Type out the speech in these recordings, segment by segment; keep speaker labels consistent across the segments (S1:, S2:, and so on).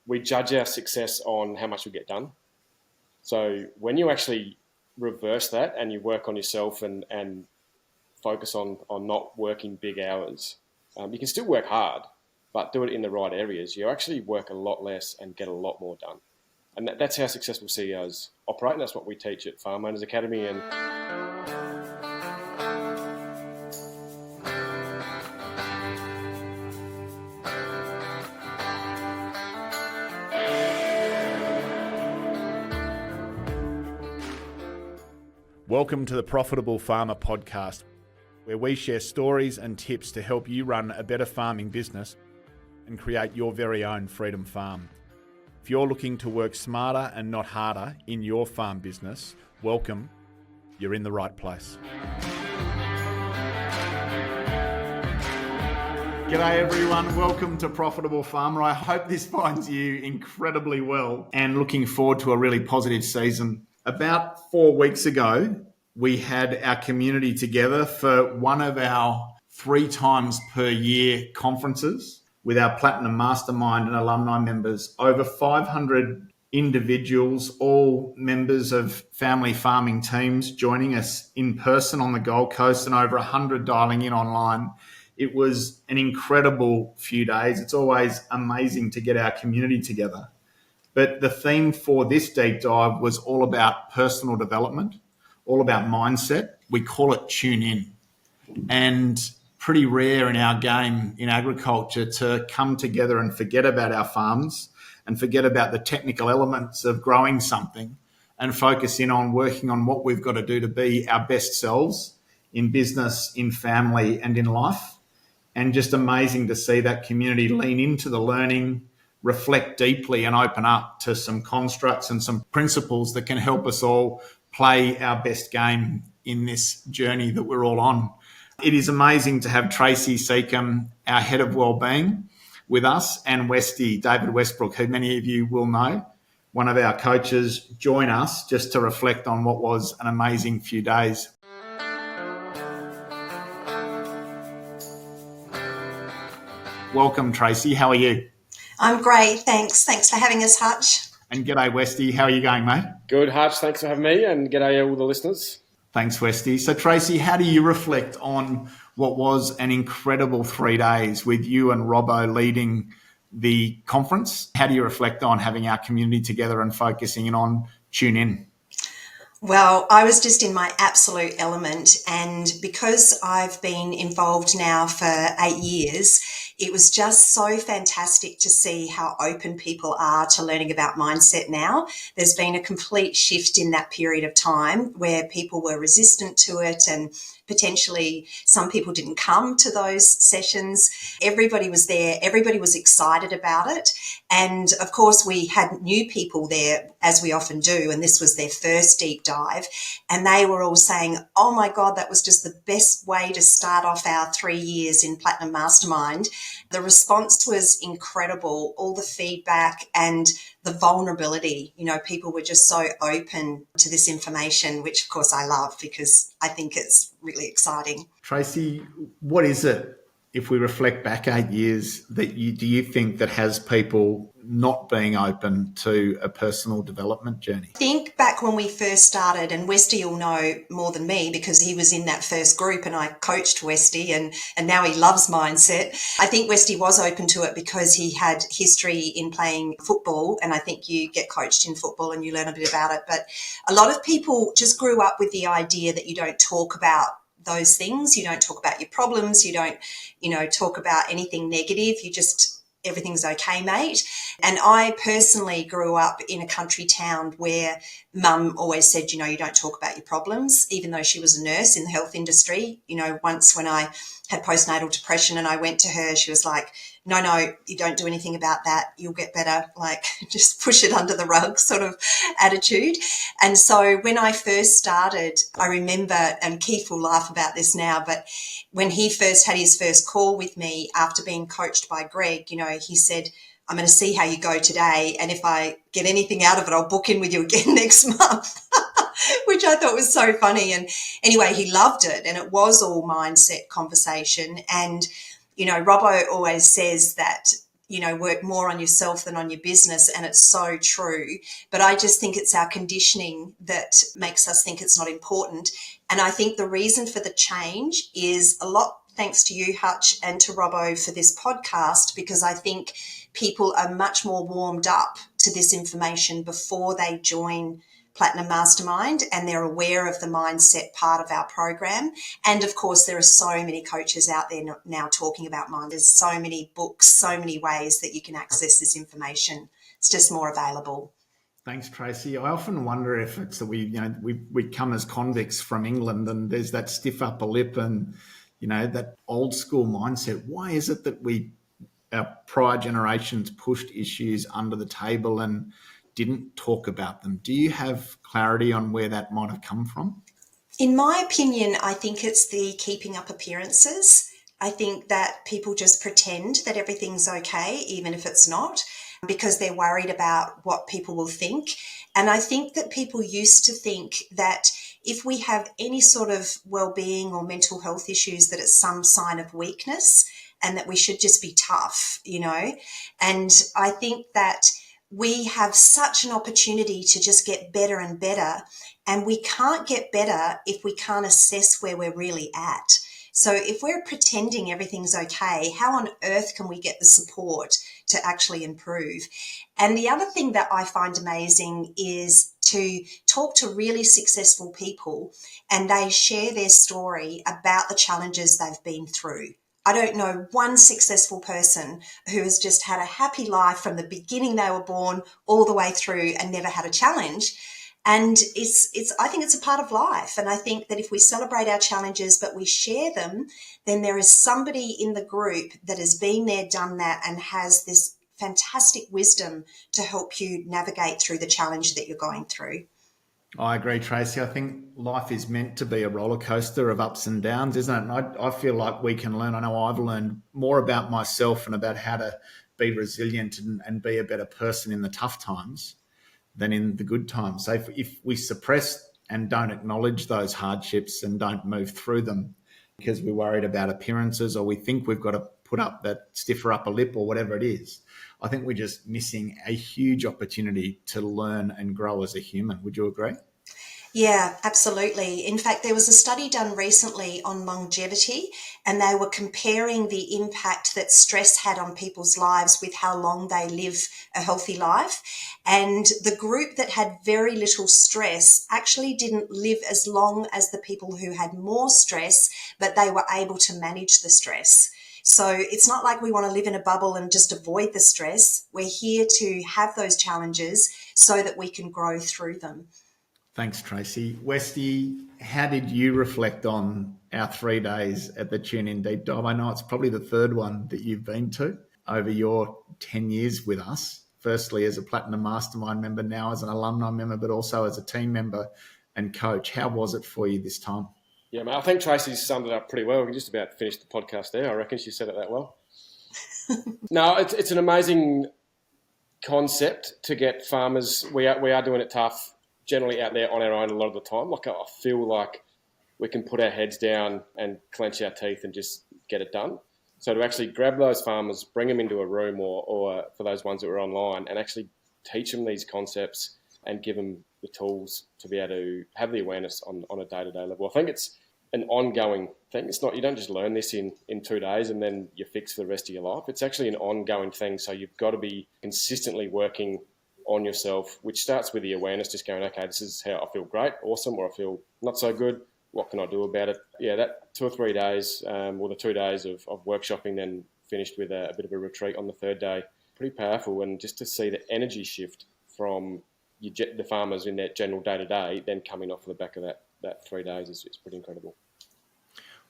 S1: we judge our success on how much we get done. So when you actually reverse that and you work on yourself and focus on not working big hours, you can still work hard, but do it in the right areas. You actually work a lot less and get a lot more done. And that's how successful CEOs operate, and that's what we teach at Farm Owners Academy. And
S2: welcome to the Profitable Farmer podcast, where we share stories and tips to help you run a better farming business and create your very own freedom farm. If you're looking to work smarter and not harder in your farm business, welcome. You're in the right place. G'day everyone, welcome to Profitable Farmer. I hope this finds you incredibly well and looking forward to a really positive season. About 4 weeks ago, we had our community together for one of our 3 times per year conferences with our Platinum Mastermind and alumni members. Over 500 individuals, all members of family farming teams, joining us in person on the Gold Coast and over 100 dialing in online. It was an incredible few days. It's always amazing to get our community together. But the theme for this deep dive was all about personal development, all about mindset. We call it Tune In. And pretty rare in our game in agriculture to come together and forget about our farms and forget about the technical elements of growing something and focus in on working on what we've got to do to be our best selves in business, in family, and in life. And just amazing to see that community lean into the learning, reflect deeply and open up to some constructs and some principles that can help us all play our best game in this journey that we're all on. It is amazing to have Tracy Seacombe, our head of wellbeing, with us, and David Westbrook, who many of you will know, one of our coaches, join us just to reflect on what was an amazing few days. Welcome, Tracy. How are you?
S3: I'm great, thanks. Thanks for having us, Hutch.
S2: And g'day, Westy. How are you going, mate?
S1: good, Hutch. Thanks for having me, and g'day all the listeners.
S2: Thanks, Westy. So, Tracy, how do you reflect on what was an incredible 3 days with you and Robbo leading the conference? How do you reflect on having our community together and focusing in on Tune In?
S3: Well, I was just in my absolute element, and because I've been involved now for 8 years, it was just so fantastic to see how open people are to learning about mindset now. There's been a complete shift in that period of time where people were resistant to it, and potentially some people didn't come to those sessions. Everybody was there. Everybody was excited about it. And of course, we had new people there, as we often do, and this was their first deep dive. And they were all saying, oh my God, that was just the best way to start off our 3 years in Platinum Mastermind. The response was incredible, all the feedback and the vulnerability. You know, people were just so open to this information, which of course I love because I think it's really exciting.
S2: Tracy, what is it, if we reflect back 8 years, that do you think that has people not being open to a personal development journey?
S3: I think back when we first started, and Westy will know more than me because he was in that first group and I coached Westy and now he loves mindset. I think Westy was open to it because he had history in playing football, and I think you get coached in football and you learn a bit about it. But a lot of people just grew up with the idea that you don't talk about those things. You don't talk about your problems. You don't, talk about anything negative. You just, everything's okay, mate. And I personally grew up in a country town where mum always said, you don't talk about your problems, even though she was a nurse in the health industry. Once when I had postnatal depression and I went to her, she was like, no, you don't do anything about that. You'll get better. Like, just push it under the rug sort of attitude. And so when I first started, I remember, and Keith will laugh about this now, but when he first had his first call with me after being coached by Greg, he said, I'm going to see how you go today. And if I get anything out of it, I'll book in with you again next month, which I thought was so funny. And anyway, he loved it. And it was all mindset conversation. And Robbo always says that work more on yourself than on your business. And it's so true. But I just think it's our conditioning that makes us think it's not important. And I think the reason for the change is a lot thanks to you, Hutch, and to Robbo for this podcast, because I think people are much more warmed up to this information before they join Platinum Mastermind, and they're aware of the mindset part of our program. And of course, there are so many coaches out there now talking about mind. There's so many books, so many ways that you can access this information. It's just more available.
S2: Thanks, Tracy. I often wonder if it's that we come as convicts from England, and there's that stiff upper lip and that old school mindset. Why is it that our prior generations pushed issues under the table and didn't talk about them? Do you have clarity on where that might have come from?
S3: In my opinion, I think it's the keeping up appearances. I think that people just pretend that everything's okay, even if it's not, because they're worried about what people will think. And I think that people used to think that if we have any sort of well-being or mental health issues, that it's some sign of weakness and that we should just be tough, And I think that we have such an opportunity to just get better and better, and we can't get better if we can't assess where we're really at. So if we're pretending everything's okay, how on earth can we get the support to actually improve? And the other thing that I find amazing is to talk to really successful people, and they share their story about the challenges they've been through. I don't know one successful person who has just had a happy life from the beginning they were born all the way through and never had a challenge. And I think it's a part of life. And I think that if we celebrate our challenges, but we share them, then there is somebody in the group that has been there, done that, and has this fantastic wisdom to help you navigate through the challenge that you're going through.
S2: I agree, Tracy. I think life is meant to be a roller coaster of ups and downs, isn't it? And I feel like we can learn. I know I've learned more about myself and about how to be resilient and be a better person in the tough times than in the good times. So if we suppress and don't acknowledge those hardships and don't move through them because we're worried about appearances, or we think we've got to put up that stiffer upper lip or whatever it is, I think we're just missing a huge opportunity to learn and grow as a human. Would you agree?
S3: Yeah, absolutely. In fact, there was a study done recently on longevity, and they were comparing the impact that stress had on people's lives with how long they live a healthy life. And the group that had very little stress actually didn't live as long as the people who had more stress, but they were able to manage the stress. So it's not like we want to live in a bubble and just avoid the stress. We're here to have those challenges so that we can grow through them.
S2: Thanks, Tracy. Westy, how did you reflect on our 3 days at the Tune In Deep Dive? I know it's probably the third one that you've been to over your 10 years with us. Firstly, as a Platinum Mastermind member, now as an alumni member, but also as a team member and coach. How was it for you this time?
S1: Yeah, mate, I think Tracy's summed it up pretty well. We just about finished the podcast there. I reckon she said it that well. No, it's an amazing concept to get farmers. We are doing it tough, generally out there on our own a lot of the time. Like, I feel like we can put our heads down and clench our teeth and just get it done. So to actually grab those farmers, bring them into a room, or for those ones that were online, and actually teach them these concepts and give them the tools to be able to have the awareness on a day-to-day level. I think it's an ongoing thing. It's not, you don't just learn this in 2 days and then you fix for the rest of your life. It's actually an ongoing thing. So you've got to be consistently working on yourself, which starts with the awareness, just going, okay, this is how I feel great, awesome, or I feel not so good. What can I do about it? Yeah, that 2 or 3 days, or the 2 days of workshopping, then finished with a bit of a retreat on the third day. Pretty powerful. And just to see the energy shift from the farmers in their general day-to-day, then coming off the back of that 3 days is pretty incredible.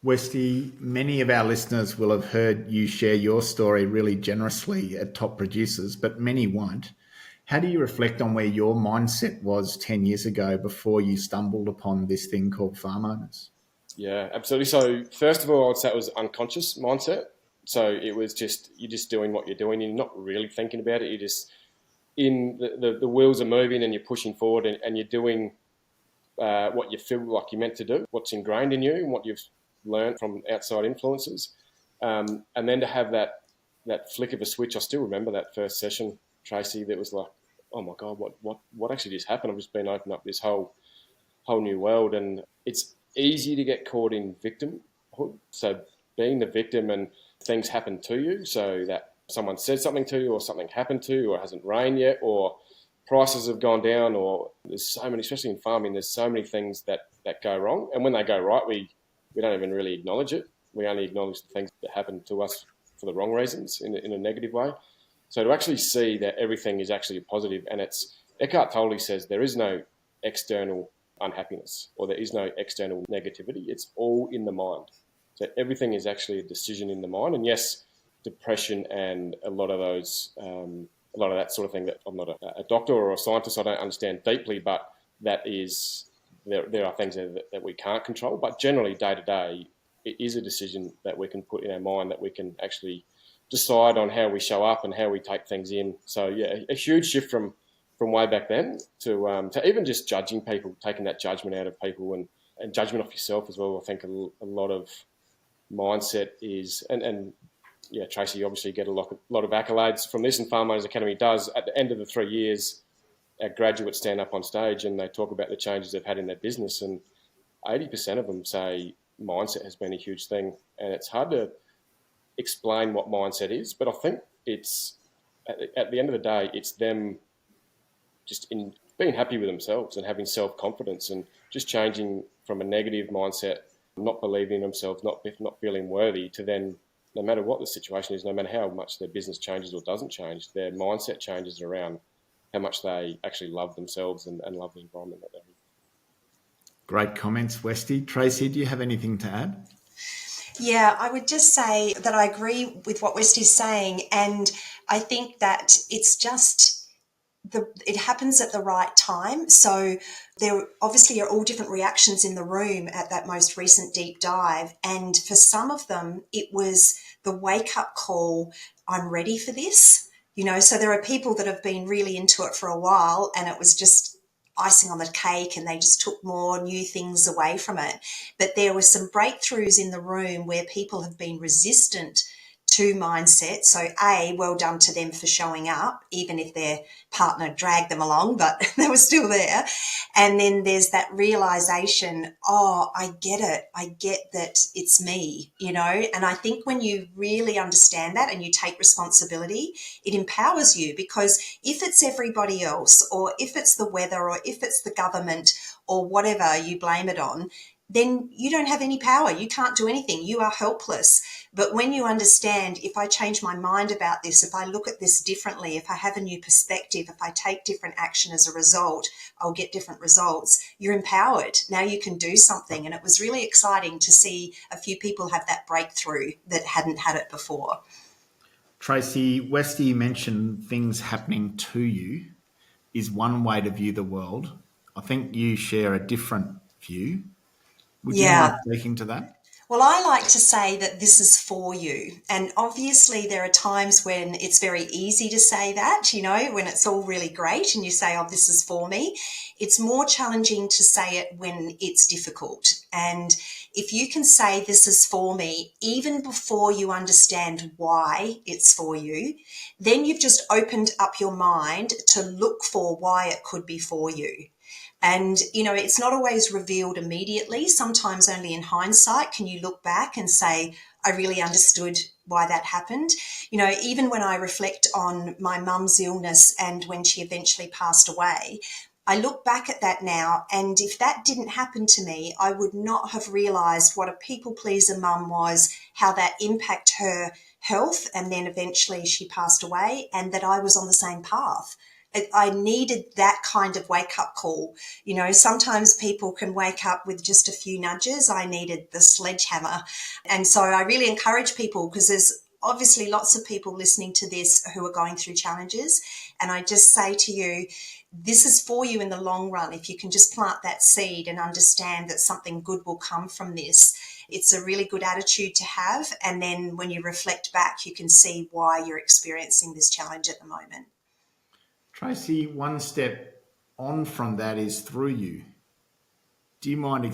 S2: Westy, many of our listeners will have heard you share your story really generously at Top Producers, but many won't. How do you reflect on where your mindset was 10 years ago before you stumbled upon this thing called farm owners?
S1: Yeah, absolutely. So first of all, I would say it was unconscious mindset. So it was just, you're just doing what you're doing. You're not really thinking about it. You're just the wheels are moving and you're pushing forward and you're doing what you feel like you're meant to do, what's ingrained in you and what you've learned from outside influences. And then to have that that flick of a switch. I still remember that first session, Tracy, that was like, oh my God, what actually just happened? I've just been opening up this whole new world. And it's easy to get caught in victimhood. So being the victim and things happen to you, so that someone said something to you or something happened to you or it hasn't rained yet or prices have gone down, or there's so many, especially in farming, there's so many things that go wrong. And when they go right, we don't even really acknowledge it. We only acknowledge the things that happen to us for the wrong reasons in a negative way. So to actually see that everything is actually a positive, and it's, Eckhart Tolle says there is no external unhappiness or there is no external negativity. It's all in the mind. So everything is actually a decision in the mind. And yes, depression and a lot of those, a lot of that sort of thing, that I'm not a doctor or a scientist, I don't understand deeply, but that is, there are things that we can't control. But generally, day to day, it is a decision that we can put in our mind, that we can actually decide on how we show up and how we take things in. So yeah, a huge shift from way back then to even just judging people, taking that judgment out of people and judgment off yourself as well. I think a lot of mindset is, and yeah, Tracy, you obviously get a lot of accolades from this, and Farm Owners Academy does. At the end of the 3 years, our graduates stand up on stage and they talk about the changes they've had in their business, and 80% of them say mindset has been a huge thing. And it's hard to explain what mindset is, but I think it's, at the end of the day, it's them just in being happy with themselves and having self-confidence and just changing from a negative mindset, not believing in themselves, not feeling worthy, to then, no matter what the situation is, no matter how much their business changes or doesn't change, their mindset changes around how much they actually love themselves and love the environment that they're in.
S2: Great comments, Westy. Tracy, do you have anything to add?
S3: Yeah, I would just say that I agree with what Westy's saying, and I think that it's just it happens at the right time. So there obviously are all different reactions in the room at that most recent deep dive, and for some of them it was the wake up call, I'm ready for this. So there are people that have been really into it for a while and it was just icing on the cake and they just took more new things away from it. But there were some breakthroughs in the room where people have been resistant to mindset. So well done to them for showing up, even if their partner dragged them along, but they were still there. And then there's that realization, oh, I get it. I get that it's me, And I think when you really understand that and you take responsibility, it empowers you, because if it's everybody else, or if it's the weather, or if it's the government, or whatever you blame it on, then you don't have any power. You can't do anything. You are helpless. But when you understand, if I change my mind about this, if I look at this differently, if I have a new perspective, if I take different action as a result, I'll get different results. You're empowered. Now you can do something. And it was really exciting to see a few people have that breakthrough that hadn't had it before.
S2: Tracy, Westy mentioned things happening to you is one way to view the world. I think you share a different view. Would you mind speaking to that?
S3: Well, I like to say that this is for you. And obviously there are times when it's very easy to say that, when it's all really great and you say, oh, this is for me. It's more challenging to say it when it's difficult. And if you can say this is for me, even before you understand why it's for you, then you've just opened up your mind to look for why it could be for you. And, it's not always revealed immediately. Sometimes only in hindsight can you look back and say, I really understood why that happened. Even when I reflect on my mum's illness and when she eventually passed away, I look back at that now, and if that didn't happen to me, I would not have realised what a people pleaser mum was, how that impacted her health, and then eventually she passed away, and that I was on the same path. I needed that kind of wake-up call. Sometimes people can wake up with just a few nudges. I needed the sledgehammer. And so I really encourage people, because there's obviously lots of people listening to this who are going through challenges. And I just say to you, this is for you in the long run. If you can just plant that seed and understand that something good will come from this, it's a really good attitude to have. And then when you reflect back, you can see why you're experiencing this challenge at the moment.
S2: Tracy, one step on from that is through you. Do you mind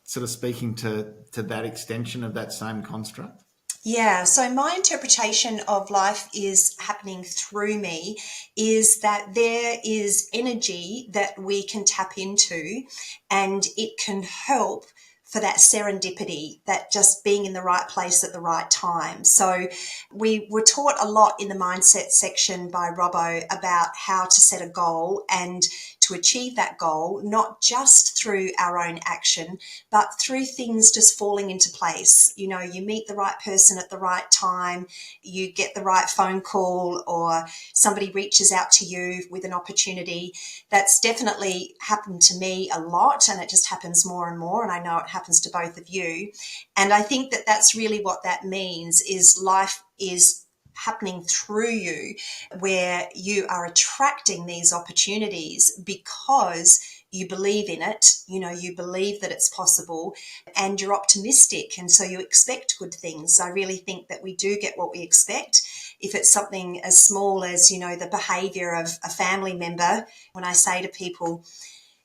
S2: sort of speaking to that extension of that same construct?
S3: Yeah, so my interpretation of life is happening through me is that there is energy that we can tap into and it can help for that serendipity, that just being in the right place at the right time. So we were taught a lot in the mindset section by Robbo about how to set a goal and to achieve that goal, not just through our own action, but through things just falling into place. You know, you meet the right person at the right time, you get the right phone call, or somebody reaches out to you with an opportunity. That's definitely happened to me a lot, and it just happens more and more. And I know it happens to both of you. And I think that that's really what that means is life is happening through you, where you are attracting these opportunities because you believe in it, you know, you believe that it's possible and you're optimistic. And so you expect good things. I really think that we do get what we expect. If it's something as small as, you know, the behavior of a family member, when I say to people,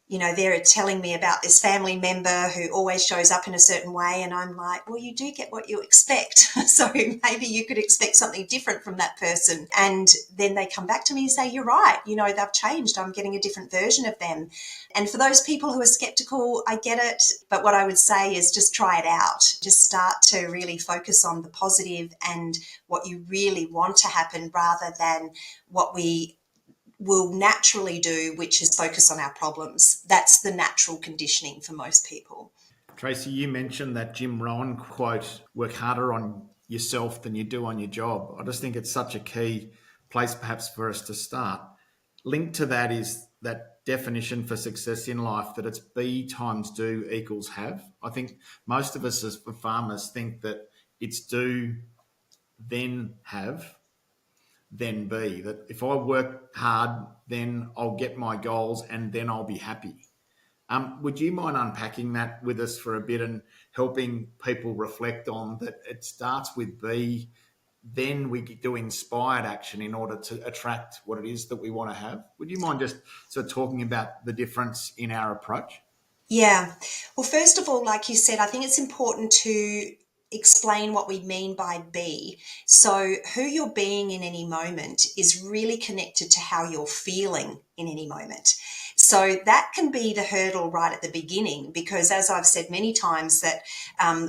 S3: you know, they're telling me about this family member who always shows up in a certain way. And I'm like, well, you do get what you expect. So maybe you could expect something different from that person. And then they come back to me and say, you're right. You know, they've changed. I'm getting a different version of them. And for those people who are skeptical, I get it. But what I would say is just try it out. Just start to really focus on the positive and what you really want to happen rather than what we will naturally do, which is focus on our problems. That's the natural conditioning for most people.
S2: Tracy, you mentioned that Jim Rohn quote, work harder on yourself than you do on your job. I just think it's such a key place perhaps for us to start. Linked to that is that definition for success in life, that it's be times do equals have. I think most of us as farmers think that it's do, then have, then be. That if I work hard, then I'll get my goals and then I'll be happy. Would you mind unpacking that with us for a bit and helping people reflect on that it starts with be, then we do inspired action in order to attract what it is that we want to have? Would you mind just sort of talking about the difference in our approach?
S3: Yeah. Well, first of all, like you said, I think it's important to explain what we mean by be. So, who you're being in any moment is really connected to how you're feeling in any moment. So, that can be the hurdle right at the beginning, because as I've said many times, that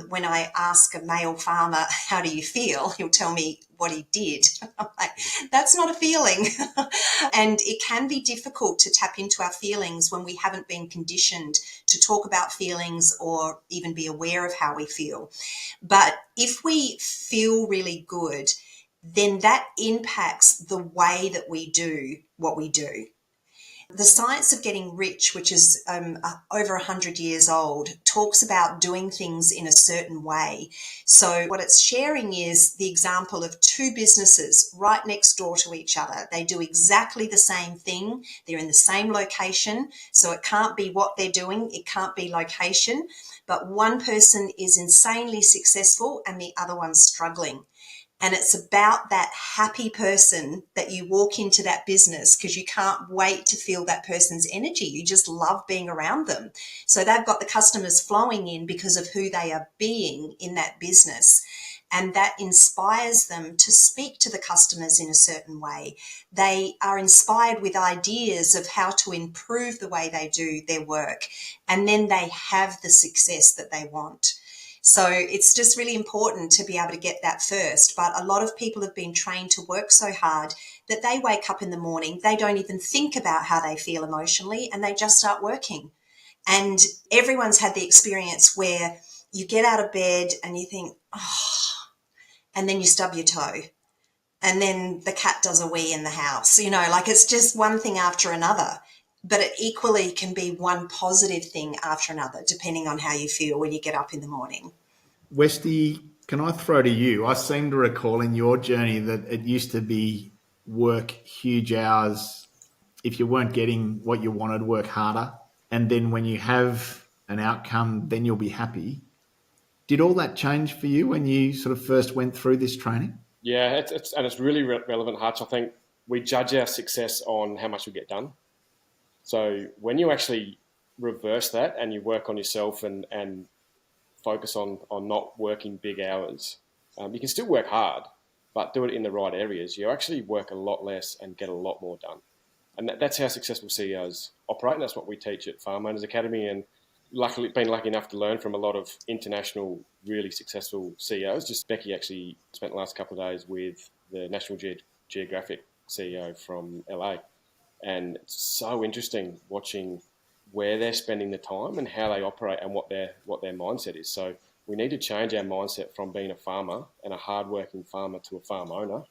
S3: when I ask a male farmer, how do you feel? He'll tell me what he did. I'm like, that's not a feeling. And it can be difficult to tap into our feelings when we haven't been conditioned to talk about feelings or even be aware of how we feel. But if we feel really good, then that impacts the way that we do what we do. The science of getting rich, which is over 100 years old, talks about doing things in a certain way. So what it's sharing is the example of two businesses right next door to each other. They do exactly the same thing. They're in the same location. So it can't be what they're doing. It can't be location. But one person is insanely successful and the other one's struggling. And it's about that happy person that you walk into that business because you can't wait to feel that person's energy. You just love being around them. So they've got the customers flowing in because of who they are being in that business. And that inspires them to speak to the customers in a certain way. They are inspired with ideas of how to improve the way they do their work. And then they have the success that they want. So it's just really important to be able to get that first. But a lot of people have been trained to work so hard that they wake up in the morning, they don't even think about how they feel emotionally, and they just start working. And everyone's had the experience where you get out of bed and you think, oh, and then you stub your toe. And then the cat does a wee in the house, you know, like it's just one thing after another. But it equally can be one positive thing after another, depending on how you feel when you get up in the morning.
S2: Westy, can I throw to you? I seem to recall in your journey that it used to be work huge hours. If you weren't getting what you wanted, work harder. And then when you have an outcome, then you'll be happy. Did all that change for you when you sort of first went through this training?
S1: Yeah, it's really relevant, Hutch. I think we judge our success on how much we get done. So when you actually reverse that and you work on yourself and focus on not working big hours, You can still work hard, but do it in the right areas. You actually work a lot less and get a lot more done. And that's how successful CEOs operate. And that's what we teach at Farm Owners Academy. And been lucky enough to learn from a lot of international, really successful CEOs. Just Becky actually spent the last couple of days with the National Geographic CEO from LA. And it's so interesting watching where they're spending the time and how they operate and what their mindset is. So we need to change our mindset from being a farmer and a hardworking farmer to a farm owner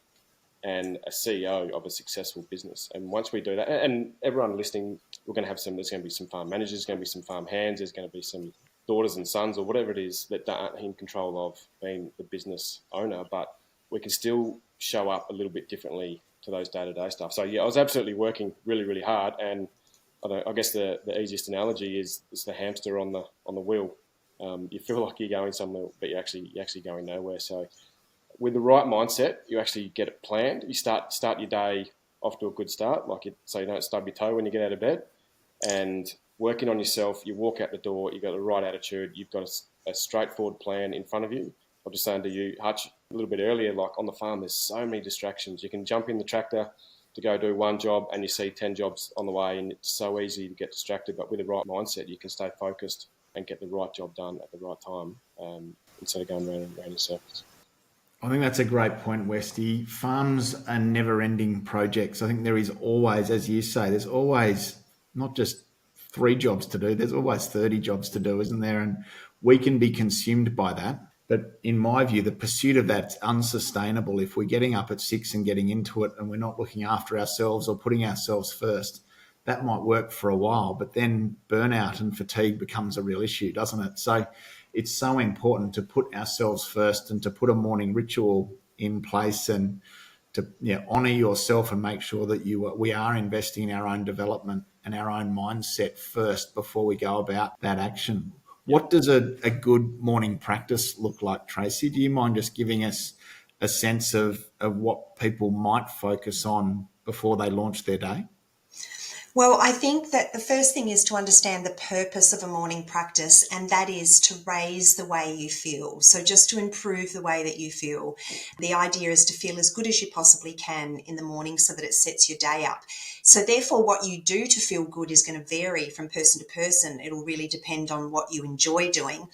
S1: and a CEO of a successful business. And once we do that, and everyone listening, there's going to be some farm managers, there's going to be some farm hands, there's going to be some daughters and sons or whatever it is that aren't in control of being the business owner, but we can still show up a little bit differently to those day-to-day stuff. So yeah, I was absolutely working really, really hard, and I guess the easiest analogy is the hamster on the wheel. You feel like you're going somewhere, but you're actually going nowhere. So with the right mindset, you actually get it planned. You start your day off to a good start, so you don't stub your toe when you get out of bed, and working on yourself. You walk out the door, you've got the right attitude, you've got a straightforward plan in front of you. I was just saying to you, Hutch, a little bit earlier, like on the farm, there's so many distractions. You can jump in the tractor to go do one job and you see 10 jobs on the way, and it's so easy to get distracted. But with the right mindset, you can stay focused and get the right job done at the right time, instead of going round and round in circles.
S2: I think that's a great point, Westy. Farms are never-ending projects. I think there is always, as you say, there's always not just 3 jobs to do, there's always 30 jobs to do, isn't there? And we can be consumed by that. But in my view, the pursuit of that's unsustainable. If we're getting up at 6 and getting into it and we're not looking after ourselves or putting ourselves first, that might work for a while, but then burnout and fatigue becomes a real issue, doesn't it? So it's so important to put ourselves first and to put a morning ritual in place and to honour yourself and make sure that we are investing in our own development and our own mindset first before we go about that action. What does a good morning practice look like, Tracy? Do you mind just giving us a sense of what people might focus on before they launch their day?
S3: Well, I think that the first thing is to understand the purpose of a morning practice, and that is to raise the way you feel. So just to improve the way that you feel. The idea is to feel as good as you possibly can in the morning so that it sets your day up. So therefore, what you do to feel good is going to vary from person to person. It'll really depend on what you enjoy doing.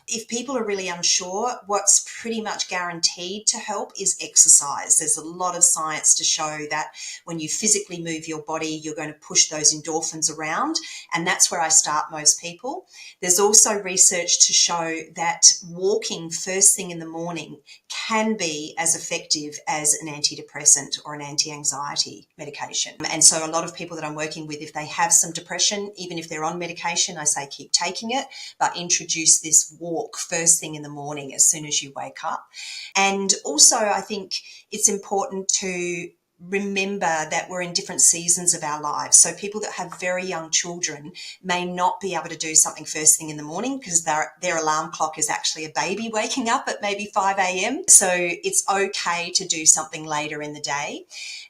S3: If people are really unsure, what's pretty much guaranteed to help is exercise. There's a lot of science to show that when you physically move your body, you're going to push those endorphins around, and that's where I start most people. There's also research to show that walking first thing in the morning can be as effective as an antidepressant or an anti-anxiety medication. And so a lot of people that I'm working with, if they have some depression, even if they're on medication, I say keep taking it, but introduce this walk first thing in the morning as soon as you wake up. And also I think it's important to remember that we're in different seasons of our lives. So people that have very young children may not be able to do something first thing in the morning because their alarm clock is actually a baby waking up at maybe 5 a.m. So it's okay to do something later in the day.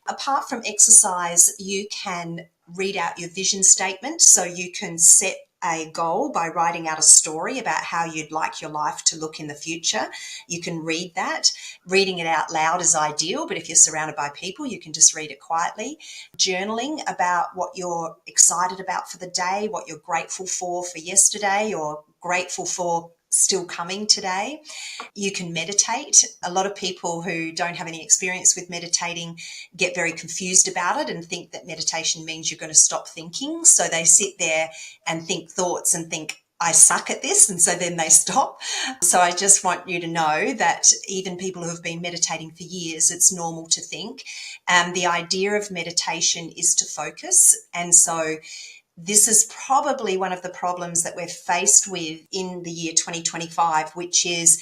S3: Apart from exercise, you can read out your vision statement. So you can set a goal by writing out a story about how you'd like your life to look in the future. You can read that. Reading it out loud is ideal, but if you're surrounded by people, you can just read it quietly. Journaling about what you're excited about for the day, what you're grateful for yesterday or grateful for still coming today. You can meditate. A lot of people who don't have any experience with meditating get very confused about it and think that meditation means you're going to stop thinking. So they sit there and think thoughts and think, I suck at this, and so then they stop. So I just want you to know that even people who have been meditating for years, it's normal to think. The idea of meditation is to focus, and so this is probably one of the problems that we're faced with in the year 2025, which is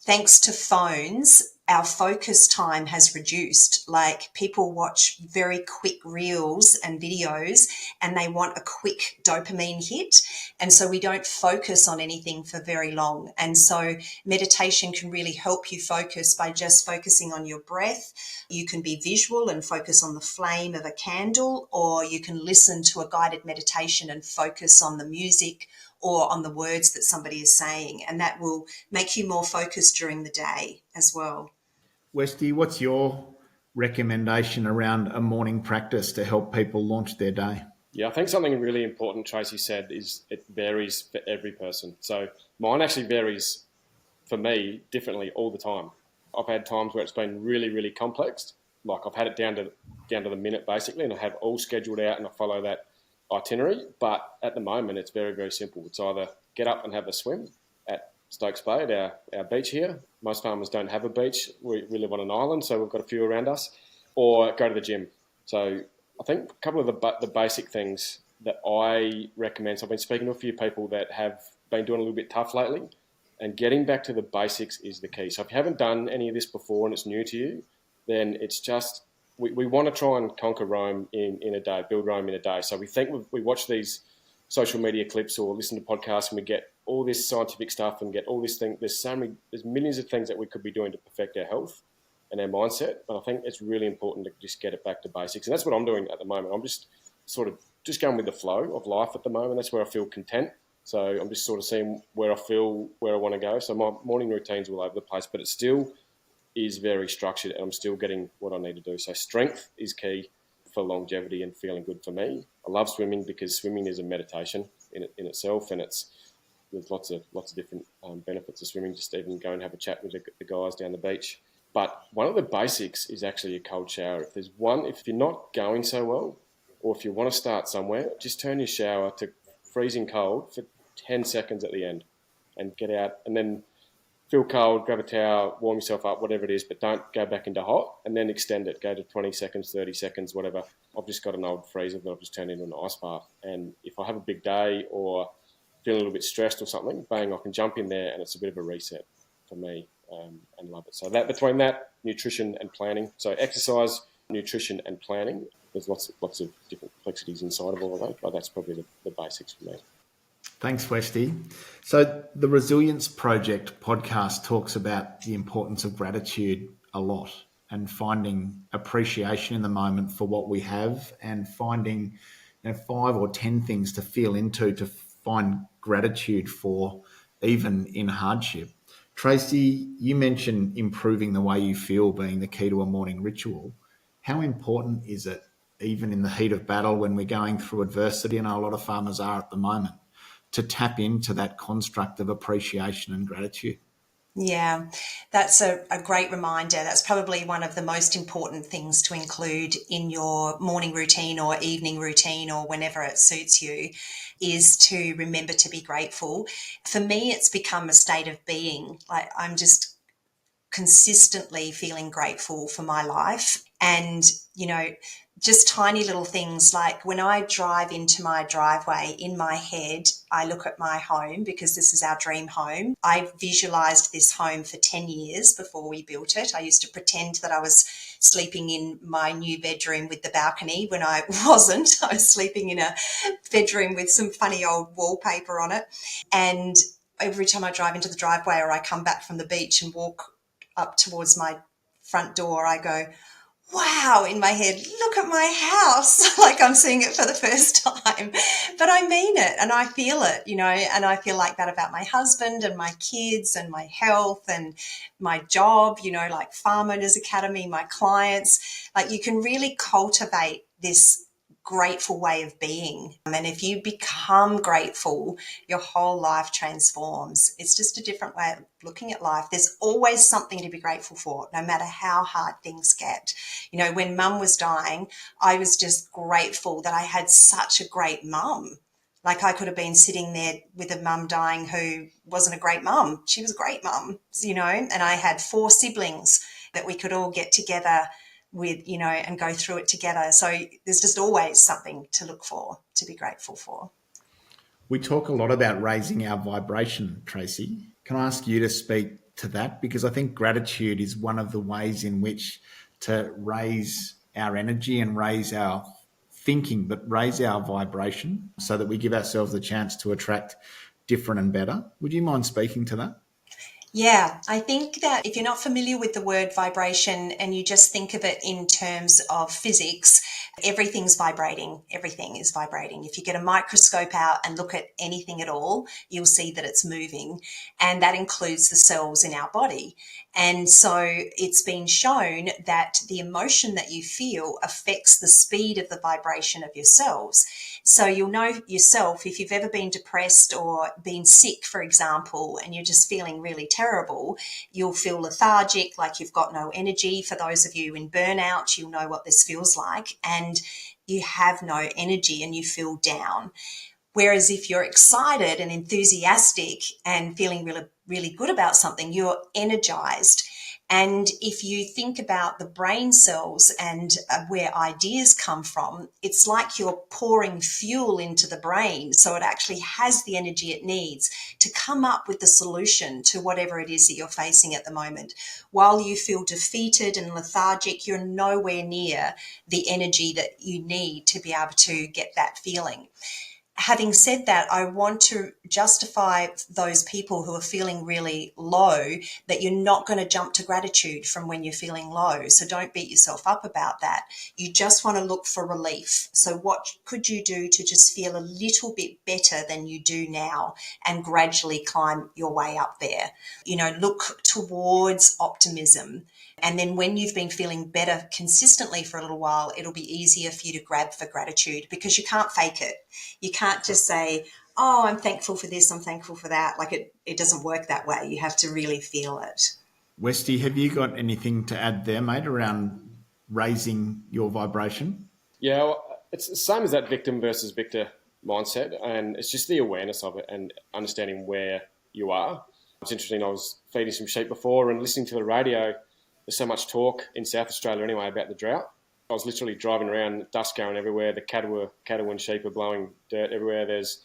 S3: thanks to phones, our focus time has reduced. Like people watch very quick reels and videos and they want a quick dopamine hit. And so we don't focus on anything for very long. And so meditation can really help you focus by just focusing on your breath. You can be visual and focus on the flame of a candle, or you can listen to a guided meditation and focus on the music or on the words that somebody is saying. And that will make you more focused during the day as well.
S2: Westy, what's your recommendation around a morning practice to help people launch their day?
S1: Yeah, I think something really important Tracy said is it varies for every person. So mine actually varies for me differently all the time. I've had times where it's been really, really complex. Like I've had it down to the minute basically, and I have all scheduled out and I follow that itinerary. But at the moment, it's very, very simple. It's either get up and have a swim at Stokes Bay at our beach here. Most farmers don't have a beach. We live on an island, so we've got a few around us. Or go to the gym. So I think a couple of the basic things that I recommend. So I've been speaking to a few people that have been doing a little bit tough lately, and getting back to the basics is the key. So if you haven't done any of this before and it's new to you, then it's just, we want to try and conquer Rome in a day, build Rome in a day. So we think we watch these social media clips or listen to podcasts and we get all this scientific stuff and get all this thing. There's millions of things that we could be doing to perfect our health and our mindset. But I think it's really important to just get it back to basics. And that's what I'm doing at the moment. I'm just sort of just going with the flow of life at the moment. That's where I feel content. So I'm just sort of seeing where I feel, where I want to go. So my morning routine's all over the place, but it still is very structured and I'm still getting what I need to do. So strength is key for longevity and feeling good for me. I love swimming because swimming is a meditation in itself, and there's lots of different benefits of swimming. Just even go and have a chat with the guys down the beach. But one of the basics is actually a cold shower. If you're not going so well, or if you want to start somewhere, just turn your shower to freezing cold for 10 seconds at the end and get out, and then feel cold, grab a towel, warm yourself up, whatever it is, but don't go back into hot, and then extend it. Go to 20 seconds, 30 seconds, whatever. I've just got an old freezer that I've just turned into an ice bath. And if I have a big day or feel a little bit stressed or something, bang, I can jump in there and it's a bit of a reset for me, and love it. So that between that, nutrition and planning. So exercise, nutrition and planning. There's lots of different complexities inside of all of that, but that's probably the basics for me.
S2: Thanks, Westy. So the Resilience Project podcast talks about the importance of gratitude a lot and finding appreciation in the moment for what we have, and finding 5 or 10 things to feel into, to find gratitude for, even in hardship. Tracy, you mentioned improving the way you feel being the key to a morning ritual. How important is it, even in the heat of battle when we're going through adversity, and a lot of farmers are at the moment, to tap into that construct of appreciation and gratitude?
S3: Yeah, that's a great reminder. That's probably one of the most important things to include in your morning routine or evening routine, or whenever it suits you, is to remember to be grateful. For me, it's become a state of being. Like, I'm just consistently feeling grateful for my life. And, just tiny little things like when I drive into my driveway, in my head, I look at my home, because this is our dream home. I visualized this home for 10 years before we built it. I used to pretend that I was sleeping in my new bedroom with the balcony when I wasn't. I was sleeping in a bedroom with some funny old wallpaper on it. And every time I drive into the driveway or I come back from the beach and walk up towards my front door, I go, wow, in my head, look at my house, like I'm seeing it for the first time. But I mean it and I feel it, and I feel like that about my husband and my kids and my health and my job, like Farm Owners Academy, my clients. Like, you can really cultivate this grateful way of being. And if you become grateful, your whole life transforms. It's just a different way of looking at life. There's always something to be grateful for, no matter how hard things get. When Mum was dying, I was just grateful that I had such a great mum. Like, I could have been sitting there with a mum dying who wasn't a great mum. She was a great mum, and I had 4 siblings that we could all get together with, and go through it together. So there's just always something to look for, to be grateful for.
S2: We talk a lot about raising our vibration, Tracy. Can I ask you to speak to that? Because I think gratitude is one of the ways in which to raise our energy and raise our thinking, but raise our vibration so that we give ourselves the chance to attract different and better. Would you mind speaking to that?
S3: Yeah, I think that if you're not familiar with the word vibration and you just think of it in terms of physics, everything's vibrating. Everything is vibrating. If you get a microscope out and look at anything at all, you'll see that it's moving, and that includes the cells in our body. And so it's been shown that the emotion that you feel affects the speed of the vibration of your cells. So you'll know yourself if you've ever been depressed or been sick, for example, and you're just feeling really terrible, you'll feel lethargic, like you've got no energy. For those of you in burnout, you'll know what this feels like, and you have no energy and you feel down. Whereas if you're excited and enthusiastic and feeling really, really good about something, you're energized. And if you think about the brain cells and where ideas come from, it's like you're pouring fuel into the brain. So it actually has the energy it needs to come up with the solution to whatever it is that you're facing at the moment. While you feel defeated and lethargic, you're nowhere near the energy that you need to be able to get that feeling. Having said that, I want to justify those people who are feeling really low that you're not going to jump to gratitude from when you're feeling low. So don't beat yourself up about that. You just want to look for relief. So what could you do to just feel a little bit better than you do now and gradually climb your way up there? Look towards optimism. And then when you've been feeling better consistently for a little while, it'll be easier for you to grab for gratitude because you can't fake it. You can't just say, oh, I'm thankful for this, I'm thankful for that. Like it doesn't work that way. You have to really feel it.
S2: Westy, have you got anything to add there, mate, around raising your vibration?
S1: Yeah, well, it's the same as that victim versus victor mindset, and it's just the awareness of it and understanding where you are. It's interesting, I was feeding some sheep before and listening to the radio. There's so much talk in South Australia anyway about the drought. I was literally driving around, dust going everywhere. The cattle and sheep are blowing dirt everywhere. There's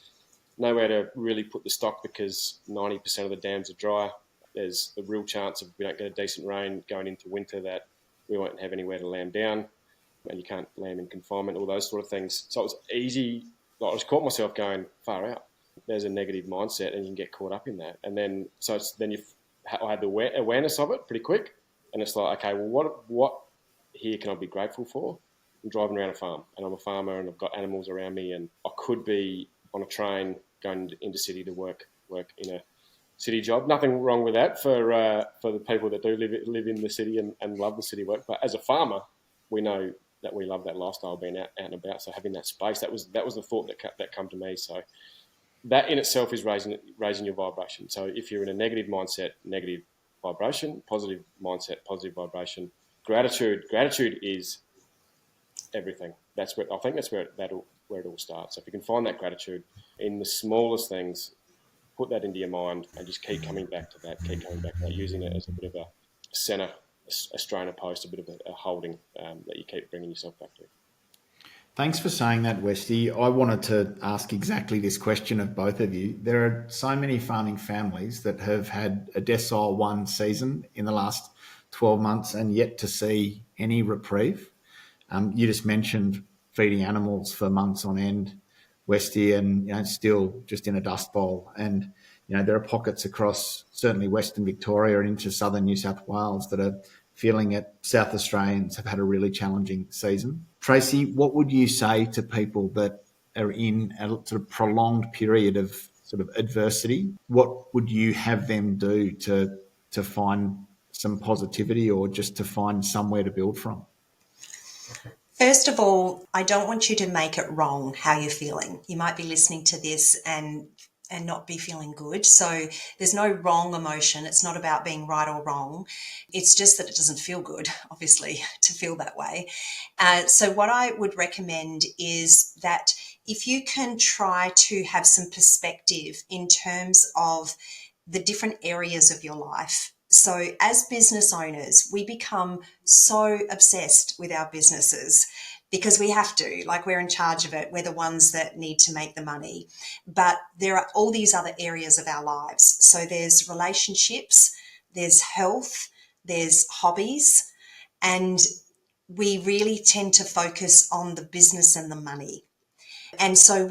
S1: nowhere to really put the stock because 90% of the dams are dry. There's a real chance if we don't get a decent rain going into winter that we won't have anywhere to lamb down, and you can't lamb in confinement, all those sort of things. So it was easy. I just caught myself going far out. There's a negative mindset, and you can get caught up in that. And then I had the awareness of it pretty quick. And it's like, okay, well, what here can I be grateful for? I'm driving around a farm, and I'm a farmer, and I've got animals around me, and I could be on a train going into city to work in a city job. Nothing wrong with that for the people that do live in the city and love the city work. But as a farmer, we know that we love that lifestyle, being out and about. So having that space, that was the thought that come to me. So that in itself is raising your vibration. So if you're in a negative mindset, negative vibration, positive mindset, positive vibration. Gratitude is everything. I think that's where it all starts. So if you can find that gratitude in the smallest things, put that into your mind and just keep coming back to that, using it as a bit of a center, a strainer post, a bit of a holding that you keep bringing yourself back to.
S2: Thanks for saying that, Westy. I wanted to ask exactly this question of both of you. There are so many farming families that have had a decile 1 season in the last 12 months and yet to see any reprieve. You just mentioned feeding animals for months on end, Westy, and still just in a dust bowl. And there are pockets across certainly Western Victoria and into southern New South Wales that are feeling it. South Australians have had a really challenging season. Tracy, what would you say to people that are in a sort of prolonged period of sort of adversity? What would you have them do to find some positivity or just to find somewhere to build from?
S3: First of all, I don't want you to make it wrong how you're feeling. You might be listening to this and not be feeling good. So there's no wrong emotion. It's not about being right or wrong. It's just that it doesn't feel good, obviously, to feel that way. So what I would recommend is that if you can try to have some perspective in terms of the different areas of your life. So as business owners, we become so obsessed with our businesses because we have to, like we're in charge of it. We're the ones that need to make the money. But there are all these other areas of our lives. So there's relationships, there's health, there's hobbies, and we really tend to focus on the business and the money. And so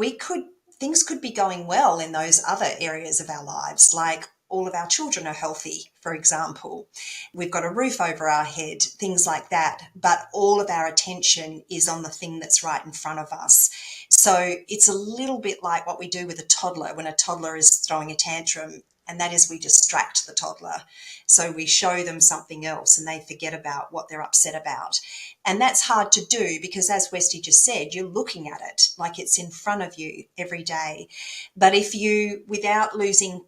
S3: things could be going well in those other areas of our lives, like all of our children are healthy, for example. We've got a roof over our head, things like that. But all of our attention is on the thing that's right in front of us. So it's a little bit like what we do with a toddler when a toddler is throwing a tantrum, and that is we distract the toddler. So we show them something else and they forget about what they're upset about. And that's hard to do because, as Westy just said, you're looking at it like it's in front of you every day. But if you, without losing,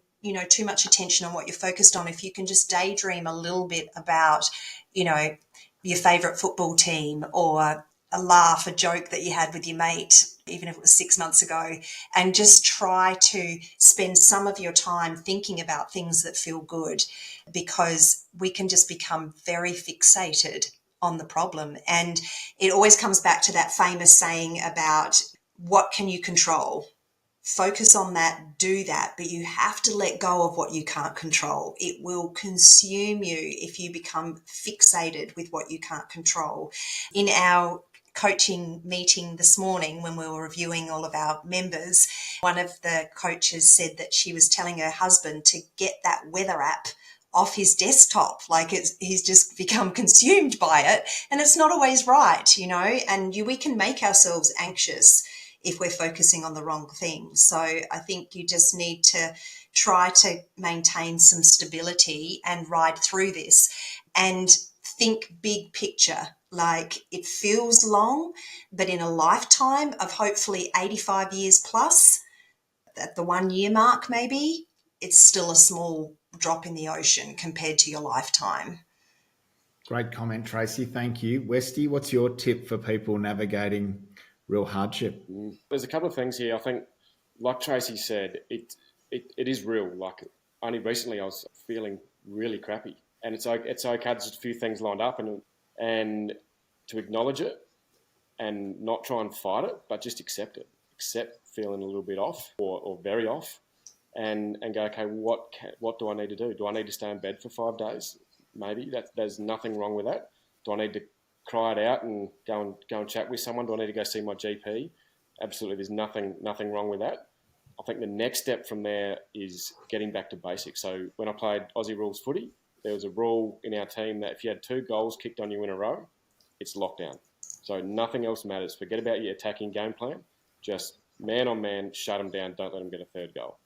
S3: too much attention on what you're focused on, if you can just daydream a little bit about, your favourite football team, or a laugh, a joke that you had with your mate, even if it was 6 months ago, and just try to spend some of your time thinking about things that feel good, because we can just become very fixated on the problem. And it always comes back to that famous saying about what can you control? Focus on that, do that, but you have to let go of what you can't control. It will consume you if you become fixated with what you can't control. In our coaching meeting this morning, when we were reviewing all of our members, one of the coaches said that she was telling her husband to get that weather app off his desktop. Like he's just become consumed by it, and it's not always right, and we can make ourselves anxious if we're focusing on the wrong things. So I think you just need to try to maintain some stability and ride through this, and think big picture. Like, it feels long, but in a lifetime of hopefully 85 years plus, at the 1 year mark maybe, it's still a small drop in the ocean compared to your lifetime.
S2: Great comment, Tracy. Thank you. Westy, what's your tip for people navigating real hardship?
S1: There's a couple of things here. I think, like Tracy said, it is real. Like, only recently I was feeling really crappy, and it's okay. There's a few things lined up, and to acknowledge it and not try and fight it, but just accept it. Accept feeling a little bit off or very off, and go, okay, what do I need to do? Do I need to stay in bed for 5 days? Maybe there's nothing wrong with that. Do I need to cry it out and go and chat with someone? Do I need to go see my GP? Absolutely, there's nothing wrong with that. I think the next step from there is getting back to basics. So when I played Aussie rules footy, there was a rule in our team that if you had 2 goals kicked on you in a row, it's lockdown. So nothing else matters. Forget about your attacking game plan. Just man on man, shut them down. Don't let them get a 3rd goal.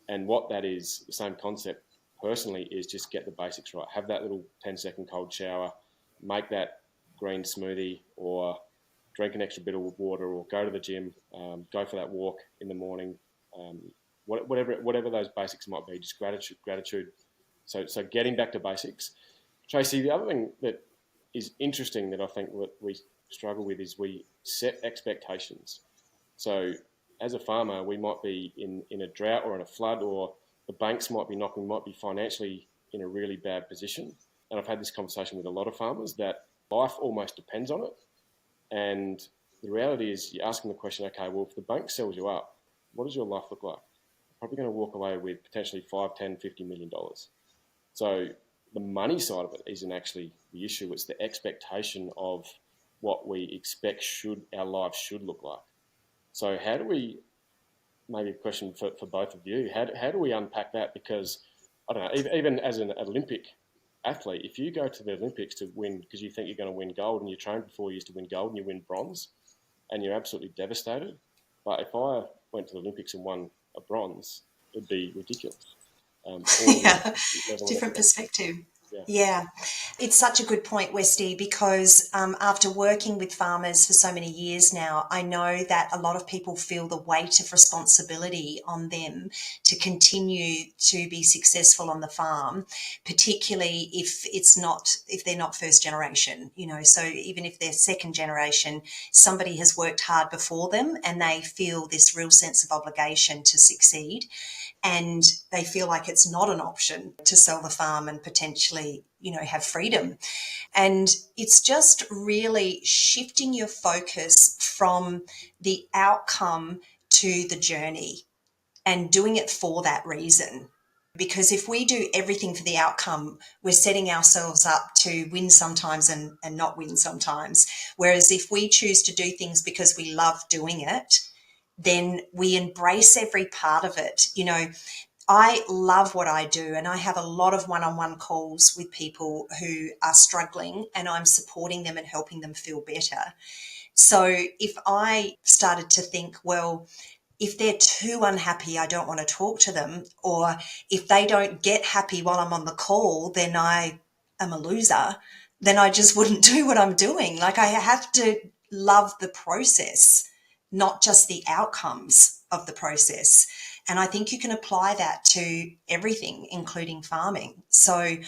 S1: And what that is, the same concept personally, is just get the basics right. Have that little 10-second cold shower. Make that green smoothie, or drink an extra bit of water, or go to the gym, go for that walk in the morning, whatever those basics might be, just gratitude. So getting back to basics. Tracy, the other thing that is interesting that I think we struggle with is we set expectations. So as a farmer, we might be in a drought or in a flood, or the banks might be knocking, might be financially in a really bad position. And I've had this conversation with a lot of farmers that life almost depends on it. And the reality is, you're asking the question, okay, well, if the bank sells you up, what does your life look like? You're probably going to walk away with potentially $5, $10, $50 million. So the money side of it isn't actually the issue. It's the expectation of what we expect our lives should look like. So how do we, maybe a question for both of you, how do we unpack that? Because, I don't know, even as an Olympic athlete, if you go to the Olympics to win because you think you're going to win gold, and you train for 4 years to win gold and you win bronze, and you're absolutely devastated. But if I went to the Olympics and won a bronze, it'd be ridiculous.
S3: Yeah, different perspective. Yeah, it's such a good point, Westy, because after working with farmers for so many years now, I know that a lot of people feel the weight of responsibility on them to continue to be successful on the farm, particularly if they're not first generation, so even if they're second generation, somebody has worked hard before them and they feel this real sense of obligation to succeed. And they feel like it's not an option to sell the farm and potentially, have freedom. And it's just really shifting your focus from the outcome to the journey, and doing it for that reason. Because if we do everything for the outcome, we're setting ourselves up to win sometimes and not win sometimes. Whereas if we choose to do things because we love doing it, then we embrace every part of it. You know, I love what I do, and I have a lot of one-on-one calls with people who are struggling, and I'm supporting them and helping them feel better. So if I started to think, well, if they're too unhappy, I don't want to talk to them. Or if they don't get happy while I'm on the call, then I am a loser. Then I just wouldn't do what I'm doing. Like, I have to love the process, not just the outcomes of the process. And I think you can apply that to everything, including farming. So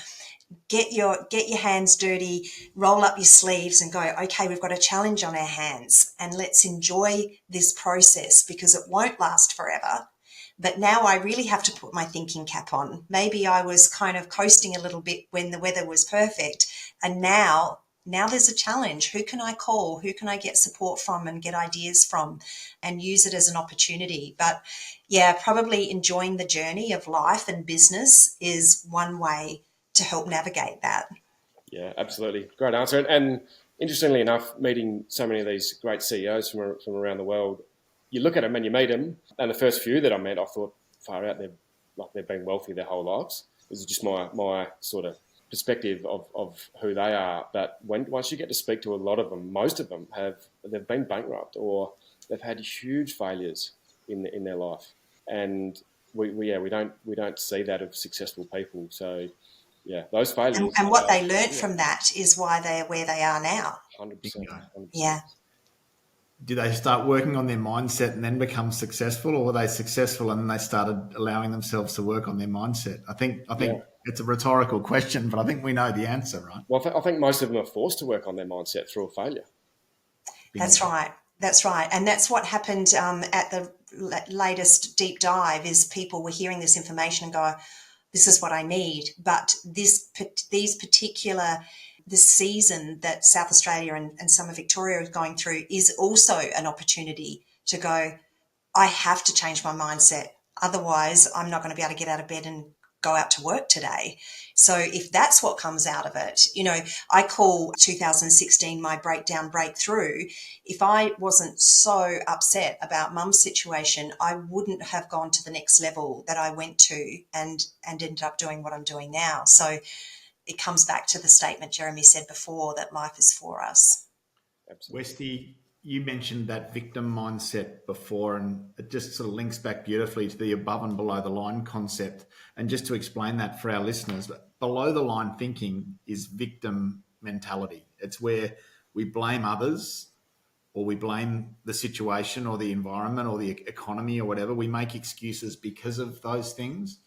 S3: get your hands dirty, roll up your sleeves and go, okay, we've got a challenge on our hands and let's enjoy this process because it won't last forever. But now I really have to put my thinking cap on. Maybe I was kind of coasting a little bit when the weather was perfect. And now there's a challenge. Who can I call? Who can I get support from and get ideas from and use it as an opportunity? But yeah, probably enjoying the journey of life and business is one way to help navigate that.
S1: Yeah, absolutely. Great answer. And interestingly enough, meeting so many of these great CEOs from around the world, you look at them and you meet them, and the first few that I met, I thought, far out, they've been wealthy their whole lives. This is just my sort of perspective of who they are. But once you get to speak to a lot of them, most of them they've been bankrupt or they've had huge failures in their life, and we don't see that of successful people. So yeah, those failures.
S3: And what they learnt from that is why they're where they are now.
S1: 100%.
S3: Yeah.
S2: Did they start working on their mindset and then become successful, or were they successful and then they started allowing themselves to work on their mindset? I think it's a rhetorical question, but I think we know the answer, right?
S1: Well, I think most of them are forced to work on their mindset through a failure.
S3: That's right. That's right. And that's what happened at the latest deep dive is people were hearing this information and go, this is what I need. But this season that South Australia and some of Victoria is going through is also an opportunity to go, I have to change my mindset. Otherwise, I'm not going to be able to get out of bed and go out to work today. So if that's what comes out of it, you know, I call 2016 my breakdown breakthrough. If I wasn't so upset about mum's situation, I wouldn't have gone to the next level that I went to and ended up doing what I'm doing now. So it comes back to the statement Jeremy said before that life is for us.
S1: Absolutely.
S2: Westy, you mentioned that victim mindset before, and it just sort of links back beautifully to the above and below the line concept. And just to explain that for our listeners, below the line thinking is victim mentality. It's where we blame others or we blame the situation or the environment or the economy or whatever. We make excuses because of those things,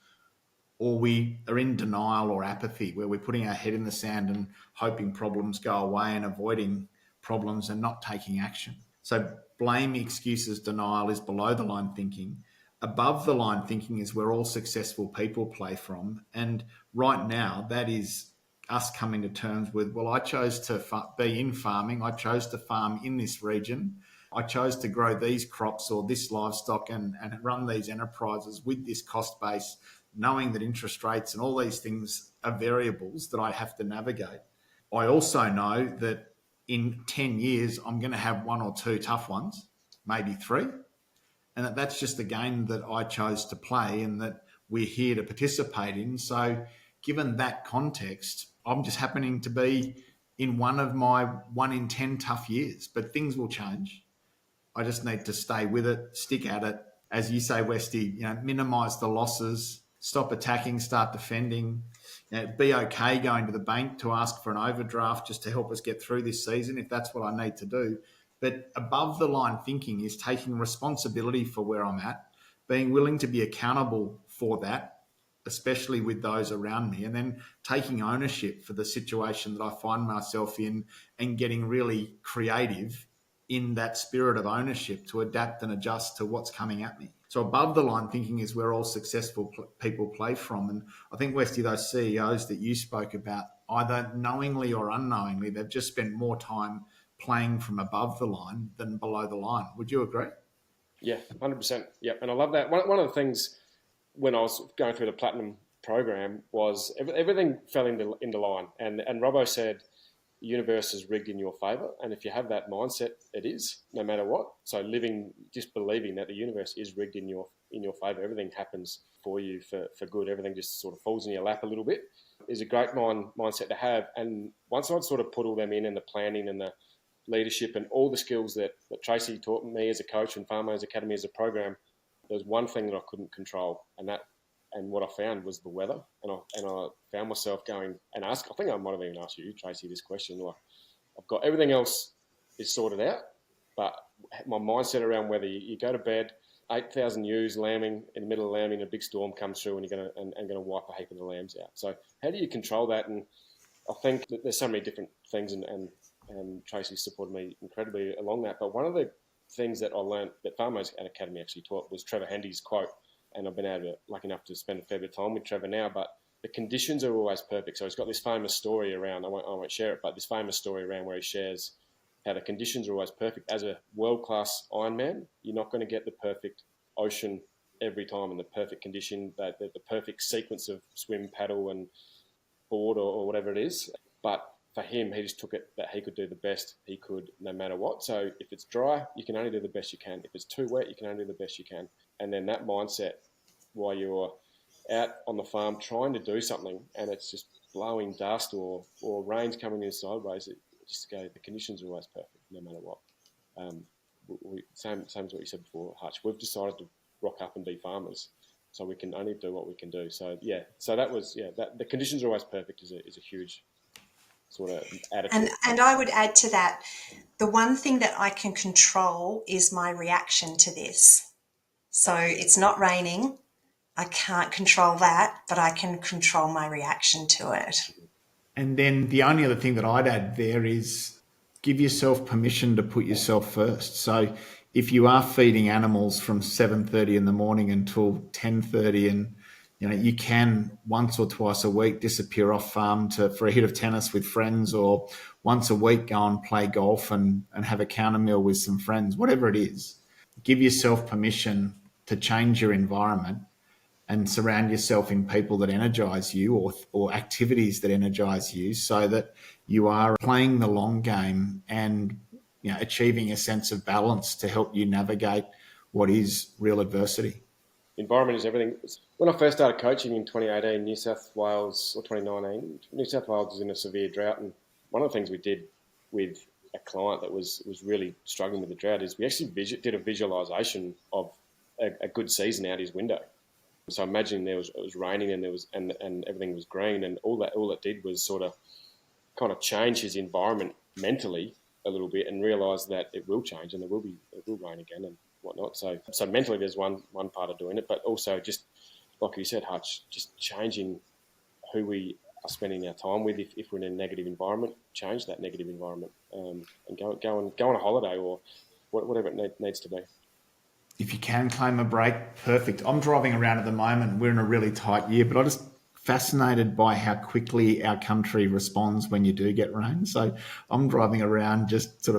S2: or we are in denial or apathy where we're putting our head in the sand and hoping problems go away and avoiding problems and not taking action. So blame, excuses, denial is below the line thinking. Above the line thinking is where all successful people play from. And right now, that is us coming to terms with, well, I chose to be in farming. I chose to farm in this region. I chose to grow these crops or this livestock and run these enterprises with this cost base, knowing that interest rates and all these things are variables that I have to navigate. I also know that in 10 years, I'm going to have one or two tough ones, maybe three. And that's just a game that I chose to play and that we're here to participate in. So given that context, I'm just happening to be in one of my 1 in 10 tough years, but things will change. I just need to stay with it, stick at it. As you say, Westy, minimise the losses, stop attacking, start defending. Be okay going to the bank to ask for an overdraft just to help us get through this season if that's what I need to do. But above the line thinking is taking responsibility for where I'm at, being willing to be accountable for that, especially with those around me, and then taking ownership for the situation that I find myself in and getting really creative in that spirit of ownership to adapt and adjust to what's coming at me. So above the line thinking is where all successful people play from. And I think, Westy, those CEOs that you spoke about, either knowingly or unknowingly, they've just spent more time playing from above the line than below the line. Would you agree?
S1: Yeah, 100%. Yeah, and I love that. One of the things when I was going through the platinum program was everything fell into line. And Robbo said, the universe is rigged in your favour, and if you have that mindset, it is, no matter what. So just believing that the universe is rigged in your favour, everything happens for you for good. Everything just sort of falls in your lap a little bit. Is a great mindset to have. And once I'd sort of put all them in, and the planning and the leadership and all the skills that Tracy taught me as a coach and Farmers Academy as a program, there was one thing that I couldn't control, and what I found was the weather. And I found myself going and I think I might have even asked you, Tracy, this question. Like, I've got everything else is sorted out, but my mindset around whether you go to bed, 8,000 ewes lambing in the middle of lambing, a big storm comes through and you're going to wipe a heap of the lambs out. So how do you control that? And I think that there's so many different things, and Tracy supported me incredibly along that. But one of the things that I learned that Farmers Academy actually taught was Trevor Hendy's quote. And I've been lucky enough to spend a fair bit of time with Trevor now, but the conditions are always perfect. So he's got this famous story around, I won't share it, but this famous story around where he shares how the conditions are always perfect. As a world-class Ironman, you're not going to get the perfect ocean every time and the perfect condition, the perfect sequence of swim, paddle and board or whatever it is. But for him, he just took it that he could do the best he could no matter what. So if it's dry, you can only do the best you can. If it's too wet, you can only do the best you can. And then that mindset, while you're out on the farm trying to do something and it's just blowing dust or rain's coming in sideways, the conditions are always perfect no matter what. Same as what you said before, Hutch. We've decided to rock up and be farmers, so we can only do what we can do. So that was that the conditions are always perfect is a huge sort of attitude.
S3: And I would add to that, the one thing that I can control is my reaction to this. So it's not raining. I can't control that, but I can control my reaction to it.
S2: And then the only other thing that I'd add there is give yourself permission to put yourself first. So if you are feeding animals from 7:30 in the morning until 10:30, and you can once or twice a week disappear off farm for a hit of tennis with friends, or once a week go and play golf and have a counter meal with some friends, whatever it is, give yourself permission to change your environment and surround yourself in people that energize you or activities that energize you, so that you are playing the long game and achieving a sense of balance to help you navigate what is real adversity.
S1: Environment is everything. When I first started coaching in 2018, New South Wales, or 2019, New South Wales was in a severe drought, and one of the things we did with a client that was really struggling with the drought is we actually did a visualization of a good season out his window. So imagine it was raining and everything was green, and all it did was sort of kind of change his environment mentally a little bit and realise that it will change and it will rain again and whatnot. So mentally there's one part of doing it, but also just like you said, Hutch, just changing who we are spending our time with. If we're in a negative environment, change that negative environment and go on a holiday or whatever it needs to be.
S2: If you can claim a break, perfect. I'm driving around at the moment. We're in a really tight year, but I'm just fascinated by how quickly our country responds when you do get rain. So I'm driving around just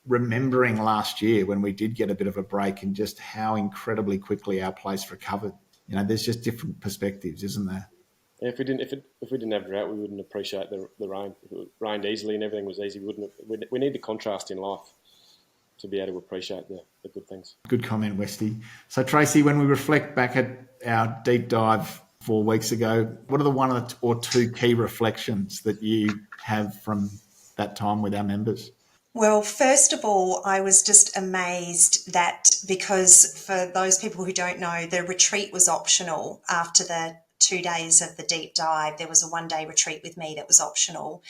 S2: remembering last year when we did get a bit of a break and just how incredibly quickly our place recovered. There's just different perspectives, isn't there?
S1: Yeah, if we didn't have drought, we wouldn't appreciate the rain. If it rained easily and everything was easy, we need the contrast in life to be able to appreciate the good things.
S2: Good comment, Westy. So Tracy, when we reflect back at our deep dive 4 weeks ago, what are the one or two key reflections that you have from that time with our members?
S3: Well, first of all, I was just amazed that, because for those people who don't know, the retreat was optional after the 2 days of the deep dive. There was a 1-day retreat with me that was optional,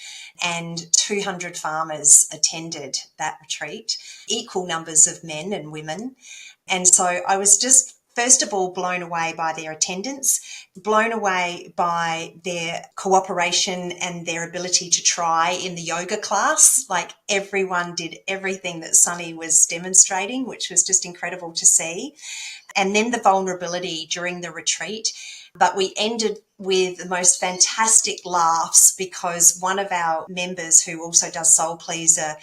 S3: and 200 farmers attended that retreat, equal numbers of men and women. And so I was just, first of all, blown away by their attendance, blown away by their cooperation and their ability to try in the yoga class. Like, everyone did everything that Sunny was demonstrating, which was just incredible to see. And then the vulnerability during the retreat. But we ended with the most fantastic laughs, because one of our members, who also does Soul Pleaser,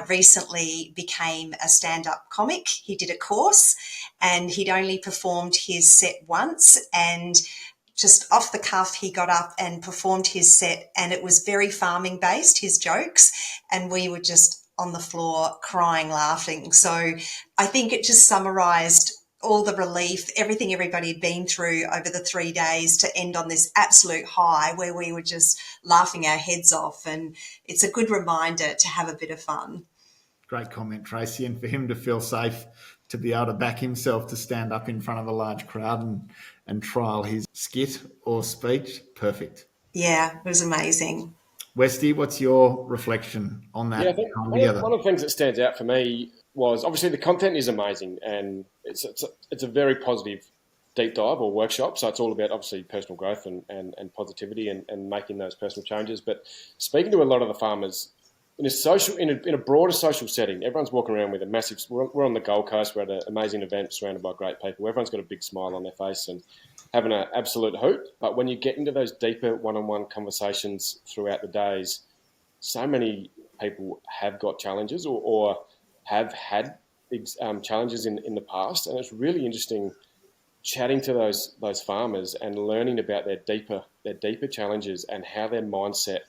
S3: recently became a stand-up comic. He did a course and he'd only performed his set once, and just off the cuff, he got up and performed his set, and it was very farming based, his jokes, and we were just on the floor crying, laughing. So I think it just summarised all the relief, everything everybody had been through over the 3 days to end on this absolute high where we were just laughing our heads off. And it's a good reminder to have a bit of fun.
S2: Great comment, Tracy. And for him to feel safe to be able to back himself to stand up in front of a large crowd and trial his skit or speech, perfect.
S3: Yeah, it was amazing.
S2: Westy, what's your reflection on that?
S1: Yeah, I think one of the things that stands out for me was obviously the content is amazing, and it's a very positive deep dive or workshop. So it's all about obviously personal growth and positivity and making those personal changes. But speaking to a lot of the farmers in a broader social setting, everyone's walking around with a massive. We're on the Gold Coast. We're at an amazing event surrounded by great people. Everyone's got a big smile on their face and having an absolute hoot. But when you get into those deeper one-on-one conversations throughout the days, so many people have got challenges or have had challenges in the past, and it's really interesting chatting to those farmers and learning about their deeper challenges and how their mindset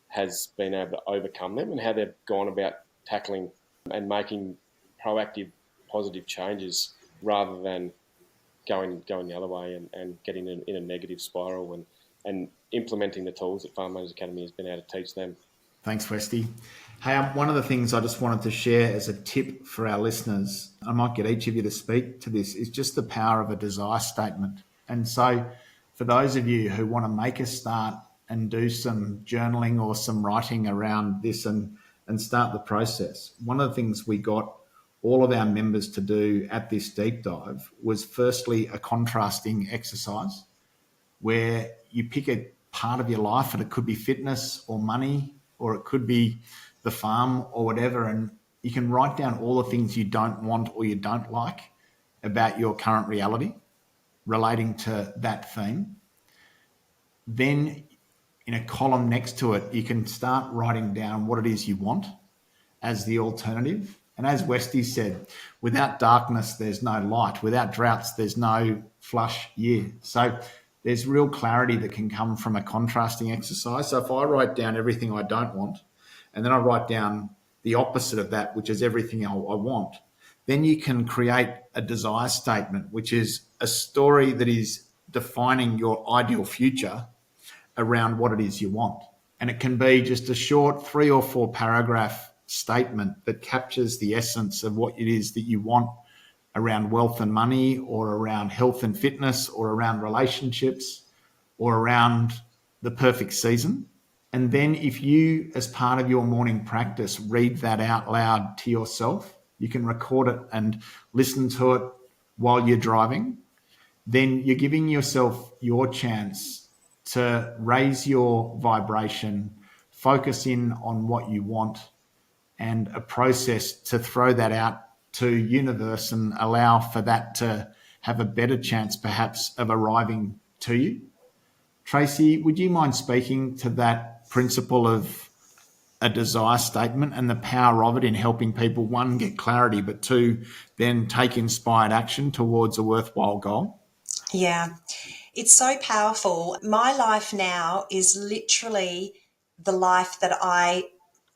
S1: has been able to overcome them and how they've gone about tackling and making proactive, positive changes rather than going the other way and getting in a negative spiral and implementing the tools that Farm Owners Academy has been able to teach them.
S2: Thanks, Westy. Hey, one of the things I just wanted to share as a tip for our listeners, I might get each of you to speak to this, is just the power of a desire statement. And so for those of you who want to make a start and do some journaling or some writing around this and start the process, one of the things we got all of our members to do at this deep dive was firstly a contrasting exercise where you pick a part of your life, and it could be fitness or money, or it could be the farm or whatever, and you can write down all the things you don't want or you don't like about your current reality relating to that theme. Then in a column next to it, you can start writing down what it is you want as the alternative. And as Westy said, without darkness, there's no light. Without droughts, there's no flush year. So there's real clarity that can come from a contrasting exercise. So if I write down everything I don't want, and then I write down the opposite of that, which is everything I want, then you can create a desire statement, which is a story that is defining your ideal future around what it is you want. And it can be just a short 3 or 4 paragraph statement that captures the essence of what it is that you want around wealth and money, or around health and fitness, or around relationships, or around the perfect season. And then if you, as part of your morning practice, read that out loud to yourself, you can record it and listen to it while you're driving, then you're giving yourself your chance to raise your vibration, focus in on what you want, and a process to throw that out to universe and allow for that to have a better chance perhaps of arriving to you. Tracy, would you mind speaking to that principle of a desire statement and the power of it in helping people, 1, get clarity, but 2, then take inspired action towards a worthwhile goal?
S3: Yeah, it's so powerful. My life now is literally the life that I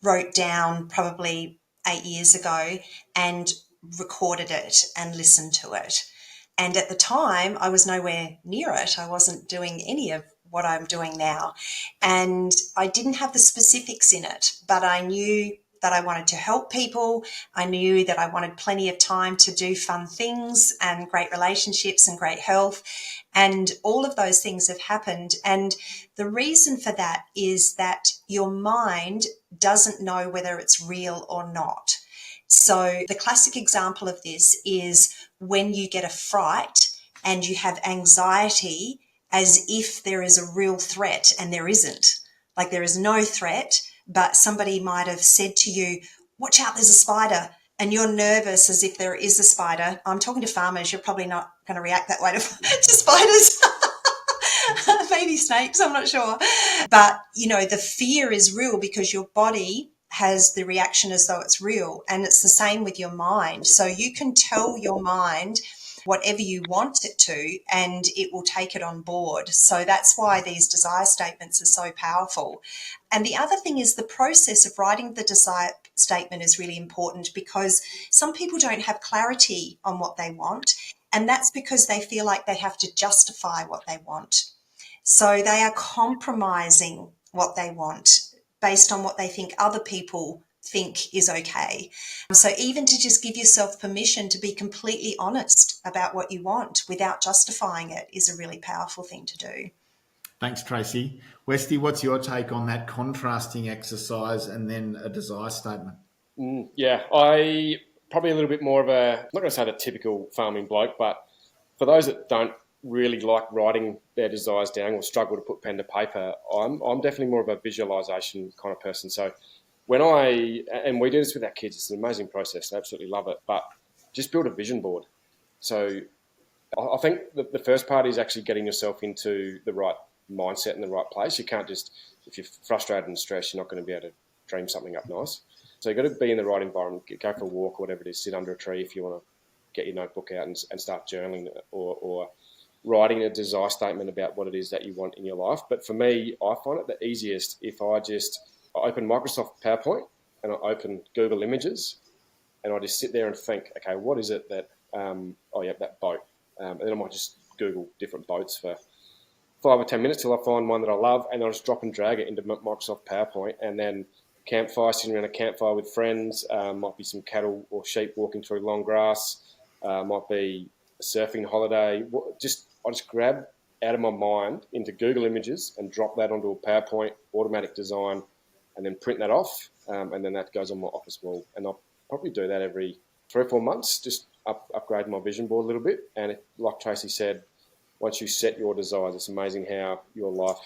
S3: wrote down probably 8 years ago and recorded it and listened to it. And at the time, I was nowhere near it. I wasn't doing any of what I'm doing now. And I didn't have the specifics in it, but I knew that I wanted to help people. I knew that I wanted plenty of time to do fun things and great relationships and great health. And all of those things have happened. And the reason for that is that your mind doesn't know whether it's real or not. So the classic example of this is when you get a fright and you have anxiety as if there is a real threat, and there isn't. Like, there is no threat, but somebody might have said to you, watch out, there's a spider, and you're nervous as if there is a spider. I'm talking to farmers, you're probably not going to react that way to spiders. Maybe snakes, I'm not sure. But, the fear is real because your body has the reaction as though it's real, and it's the same with your mind. So you can tell your mind whatever you want it to, and it will take it on board. So that's why these desire statements are so powerful. And the other thing is the process of writing the desire statement is really important, because some people don't have clarity on what they want. And that's because they feel like they have to justify what they want. So they are compromising what they want based on what they think other people think is okay. So even to just give yourself permission to be completely honest about what you want without justifying it is a really powerful thing to do.
S2: Thanks, Tracy. Westy, what's your take on that contrasting exercise and then a desire statement?
S1: Yeah, I probably a little bit more of a, I'm not going to say the typical farming bloke, but for those that don't really like writing their desires down or struggle to put pen to paper, I'm definitely more of a visualization kind of person. So and we do this with our kids, it's an amazing process. I absolutely love it. But just build a vision board. So I think the first part is actually getting yourself into the right mindset in the right place. You can't just, if you're frustrated and stressed, you're not going to be able to dream something up nice. So you've got to be in the right environment, go for a walk or whatever it is, sit under a tree if you want to get your notebook out and start journaling or writing a desire statement about what it is that you want in your life. But for me, I find it the easiest if I open Microsoft PowerPoint and I open Google Images and I just sit there and think, okay, what is it that, that boat. And then I might just Google different boats for 5 or 10 minutes till I find one that I love, and I'll just drop and drag it into Microsoft PowerPoint, and then campfire, sitting around a campfire with friends, might be some cattle or sheep walking through long grass, might be a surfing holiday. I just grab out of my mind into Google Images and drop that onto a PowerPoint, automatic design, and then print that off, and then that goes on my office wall. And I'll probably do that every 3 or 4 months, just upgrade my vision board a little bit. And like Tracy said, once you set your desires, it's amazing how your life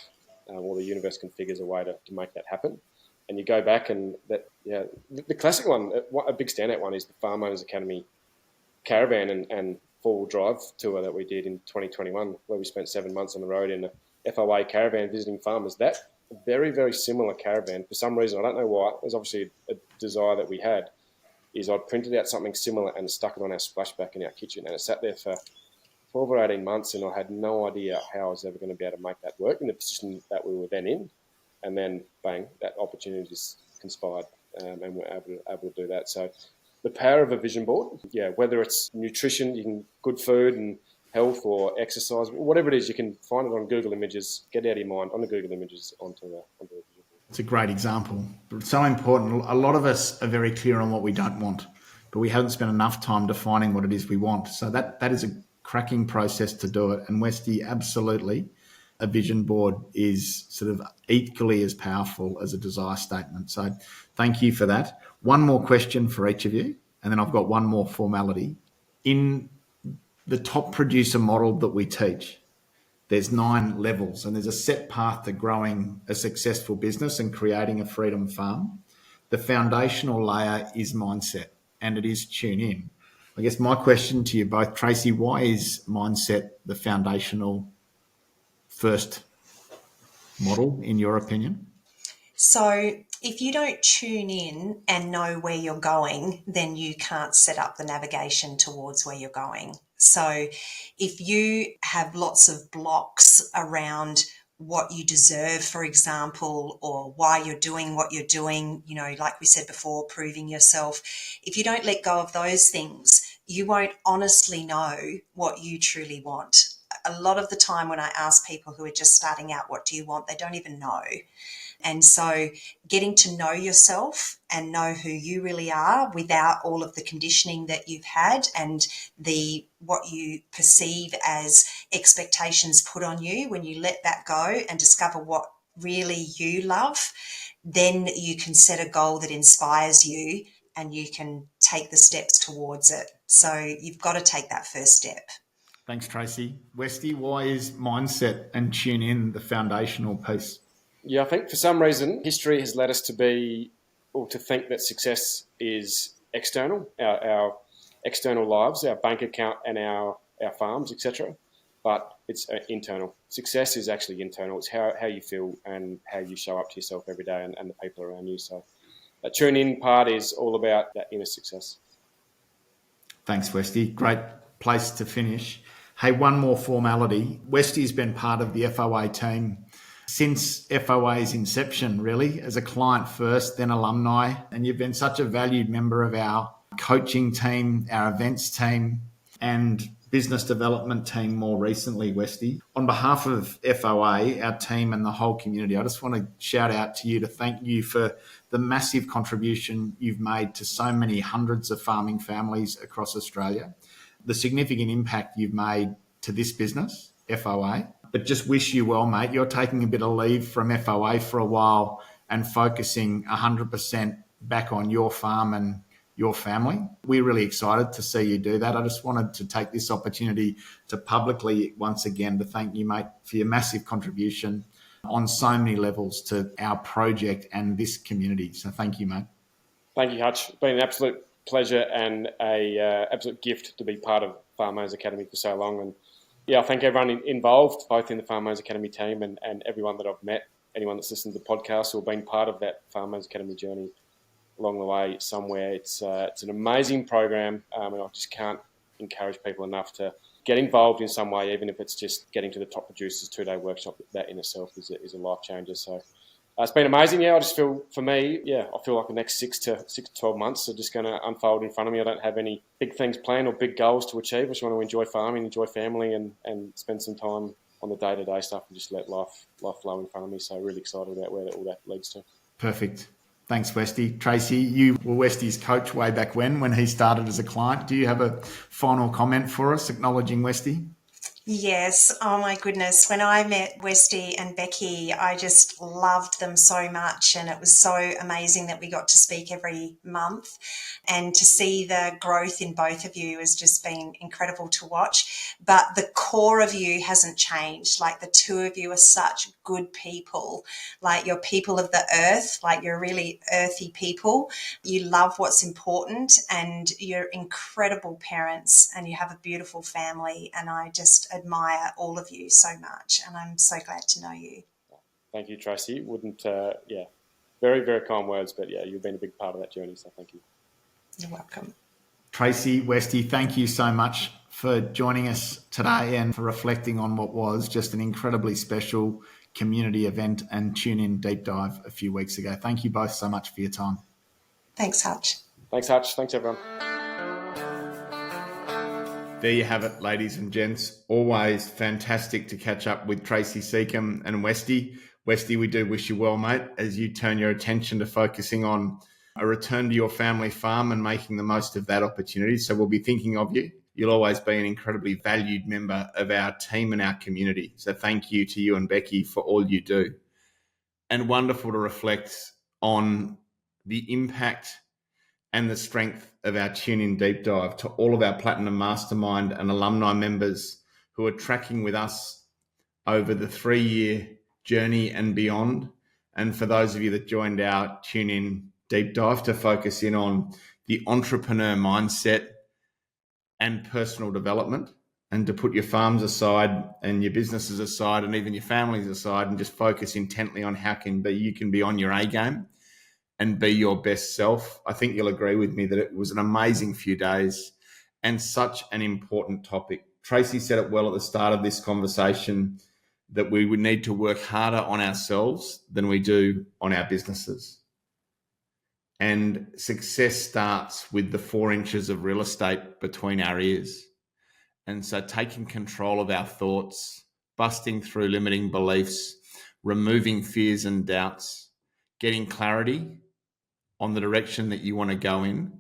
S1: or the universe configures a way to make that happen. And you go back and the classic one, a big standout one is the Farm Owners Academy caravan and four-wheel drive tour that we did in 2021, where we spent 7 months on the road in a FOA caravan visiting farmers. That very, very similar caravan, for some reason, I don't know why, there's obviously a desire that we had, is I printed out something similar and stuck it on our splashback in our kitchen. And it sat there for 12 or 18 months, and I had no idea how I was ever going to be able to make that work in the position that we were then in. And then, bang, that opportunity just conspired, and we're able to do that. So the power of a vision board, whether it's nutrition, good food and health, or exercise, whatever it is, you can find it on Google Images, get it out of your mind, on the Google Images onto the vision board.
S2: It's a great example. It's so important. A lot of us are very clear on what we don't want, but we haven't spent enough time defining what it is we want. So that is a cracking process to do it. And Westy, absolutely, a vision board is sort of equally as powerful as a desire statement. So thank you for that. One more question for each of you, and then I've got one more formality. In the top producer model that we teach, there's 9 levels, and there's a set path to growing a successful business and creating a freedom farm. The foundational layer is mindset, and it is tune in. I guess my question to you both, Tracy, why is mindset the foundational first model, in your opinion?
S3: So if you don't tune in and know where you're going, then you can't set up the navigation towards where you're going. So if you have lots of blocks around what you deserve, for example, or why you're doing what you're doing, like we said before, proving yourself, if you don't let go of those things, you won't honestly know what you truly want. A lot of the time when I ask people who are just starting out, what do you want? They don't even know. And so getting to know yourself and know who you really are without all of the conditioning that you've had and what you perceive as expectations put on you, when you let that go and discover what really you love, then you can set a goal that inspires you and you can take the steps towards it. So you've got to take that first step.
S2: Thanks, Tracy. Westy, why is mindset and tune in the foundational piece?
S1: Yeah, I think for some reason history has led us to think that success is external, our external lives, our bank account and our farms, etc. But it's internal. Success is actually internal. It's how you feel and how you show up to yourself every day and the people around you. So that tune in part is all about that inner success.
S2: Thanks, Westy. Great place to finish. Hey, one more formality. Westy's been part of the FOA team since FOA's inception, really, as a client first, then alumni. And you've been such a valued member of our coaching team, our events team, and business development team more recently, Westy. On behalf of FOA, our team and the whole community, I just want to shout out to you to thank you for the massive contribution you've made to so many hundreds of farming families across Australia, the significant impact you've made to this business, FOA. But just wish you well, mate. You're taking a bit of leave from FOA for a while and focusing 100% back on your farm and your family. We're really excited to see you do that. I just wanted to take this opportunity to publicly, once again, to thank you, mate, for your massive contribution on so many levels to our project and this community. So thank you, mate.
S1: Thank you, Hutch. It's been an absolute pleasure and a absolute gift to be part of Farm Owners Academy for so long. And yeah, I thank everyone involved, both in the Farm Owners Academy team and everyone that I've met, anyone that's listened to the podcast or been part of that Farm Owners Academy journey along the way somewhere. It's an amazing program, and I just can't encourage people enough to get involved in some way, even if it's just getting to the top producers 2-day workshop. That in itself is a life changer. So it's been amazing. Yeah, I just feel, for me, I feel like the next 6 to 12 months are just going to unfold in front of me. I don't have any big things planned or big goals to achieve. I just want to enjoy farming, enjoy family, and spend some time on the day-to-day stuff and just let life flow in front of me. So really excited about where all that leads to.
S2: Perfect. Thanks, Westy. Tracy, you were Westy's coach way back when he started as a client. Do you have a final comment for us acknowledging Westy?
S3: Yes. Oh my goodness. When I met Westy and Becky, I just loved them so much. And it was so amazing that we got to speak every month, and to see the growth in both of you has just been incredible to watch. But the core of you hasn't changed. Like, the two of you are such good people. Like, you're people of the earth, like you're really earthy people. You love what's important, and you're incredible parents, and you have a beautiful family. And I just admire all of you so much, and I'm so glad to know you.
S1: Thank you, Tracy. Very, very kind words, but you've been a big part of that journey, so thank you.
S3: You're welcome.
S2: Tracy, Westy, thank you so much for joining us today and for reflecting on what was just an incredibly special community event and tune-in deep dive a few weeks ago. Thank you both so much for your time.
S3: Thanks, Hutch.
S1: Thanks, Hutch. Thanks, everyone.
S2: There you have it, ladies and gents. Always fantastic to catch up with Tracy Seacombe and Westy. Westy, we do wish you well, mate, as you turn your attention to focusing on a return to your family farm and making the most of that opportunity. So we'll be thinking of you. You'll always be an incredibly valued member of our team and our community. So thank you to you and Becky for all you do. And wonderful to reflect on the impact and the strength of our tune-in deep dive, to all of our Platinum Mastermind and alumni members who are tracking with us over the 3-year journey and beyond. And for those of you that joined our tune-in deep dive to focus in on the entrepreneur mindset and personal development, and to put your farms aside and your businesses aside and even your families aside and just focus intently on how you can be on your A game and be your best self. I think you'll agree with me that it was an amazing few days and such an important topic. Tracy said it well at the start of this conversation, that we would need to work harder on ourselves than we do on our businesses. And success starts with the 4 inches of real estate between our ears. And so taking control of our thoughts, busting through limiting beliefs, removing fears and doubts, getting clarity on the direction that you want to go in,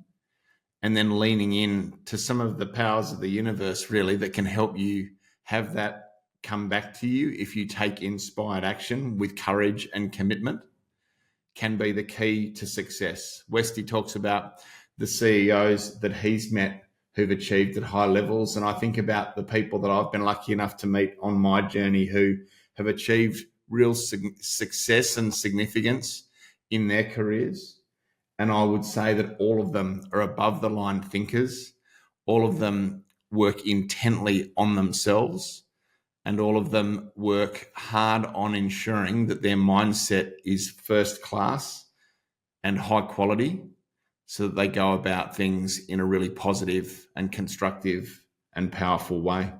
S2: and then leaning in to some of the powers of the universe, really, that can help you have that come back to you if you take inspired action with courage and commitment, can be the key to success. Westy talks about the CEOs that he's met who've achieved at high levels, and I think about the people that I've been lucky enough to meet on my journey who have achieved real success and significance in their careers. And I would say that all of them are above the line thinkers. All of them work intently on themselves, and all of them work hard on ensuring that their mindset is first class and high quality, so that they go about things in a really positive and constructive and powerful way.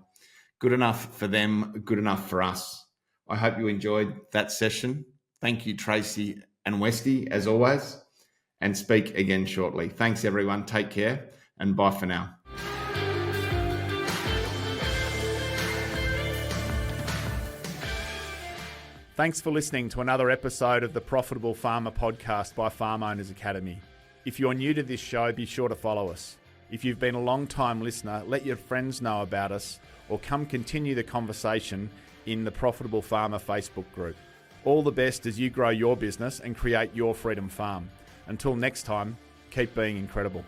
S2: Good enough for them, good enough for us. I hope you enjoyed that session. Thank you, Tracy and Westy, as always, and speak again shortly. Thanks, everyone. Take care, and bye for now. Thanks for listening to another episode of the Profitable Farmer podcast by Farm Owners Academy. If you're new to this show, be sure to follow us. If you've been a long-time listener, let your friends know about us or come continue the conversation in the Profitable Farmer Facebook group. All the best as you grow your business and create your freedom farm. Until next time, keep being incredible.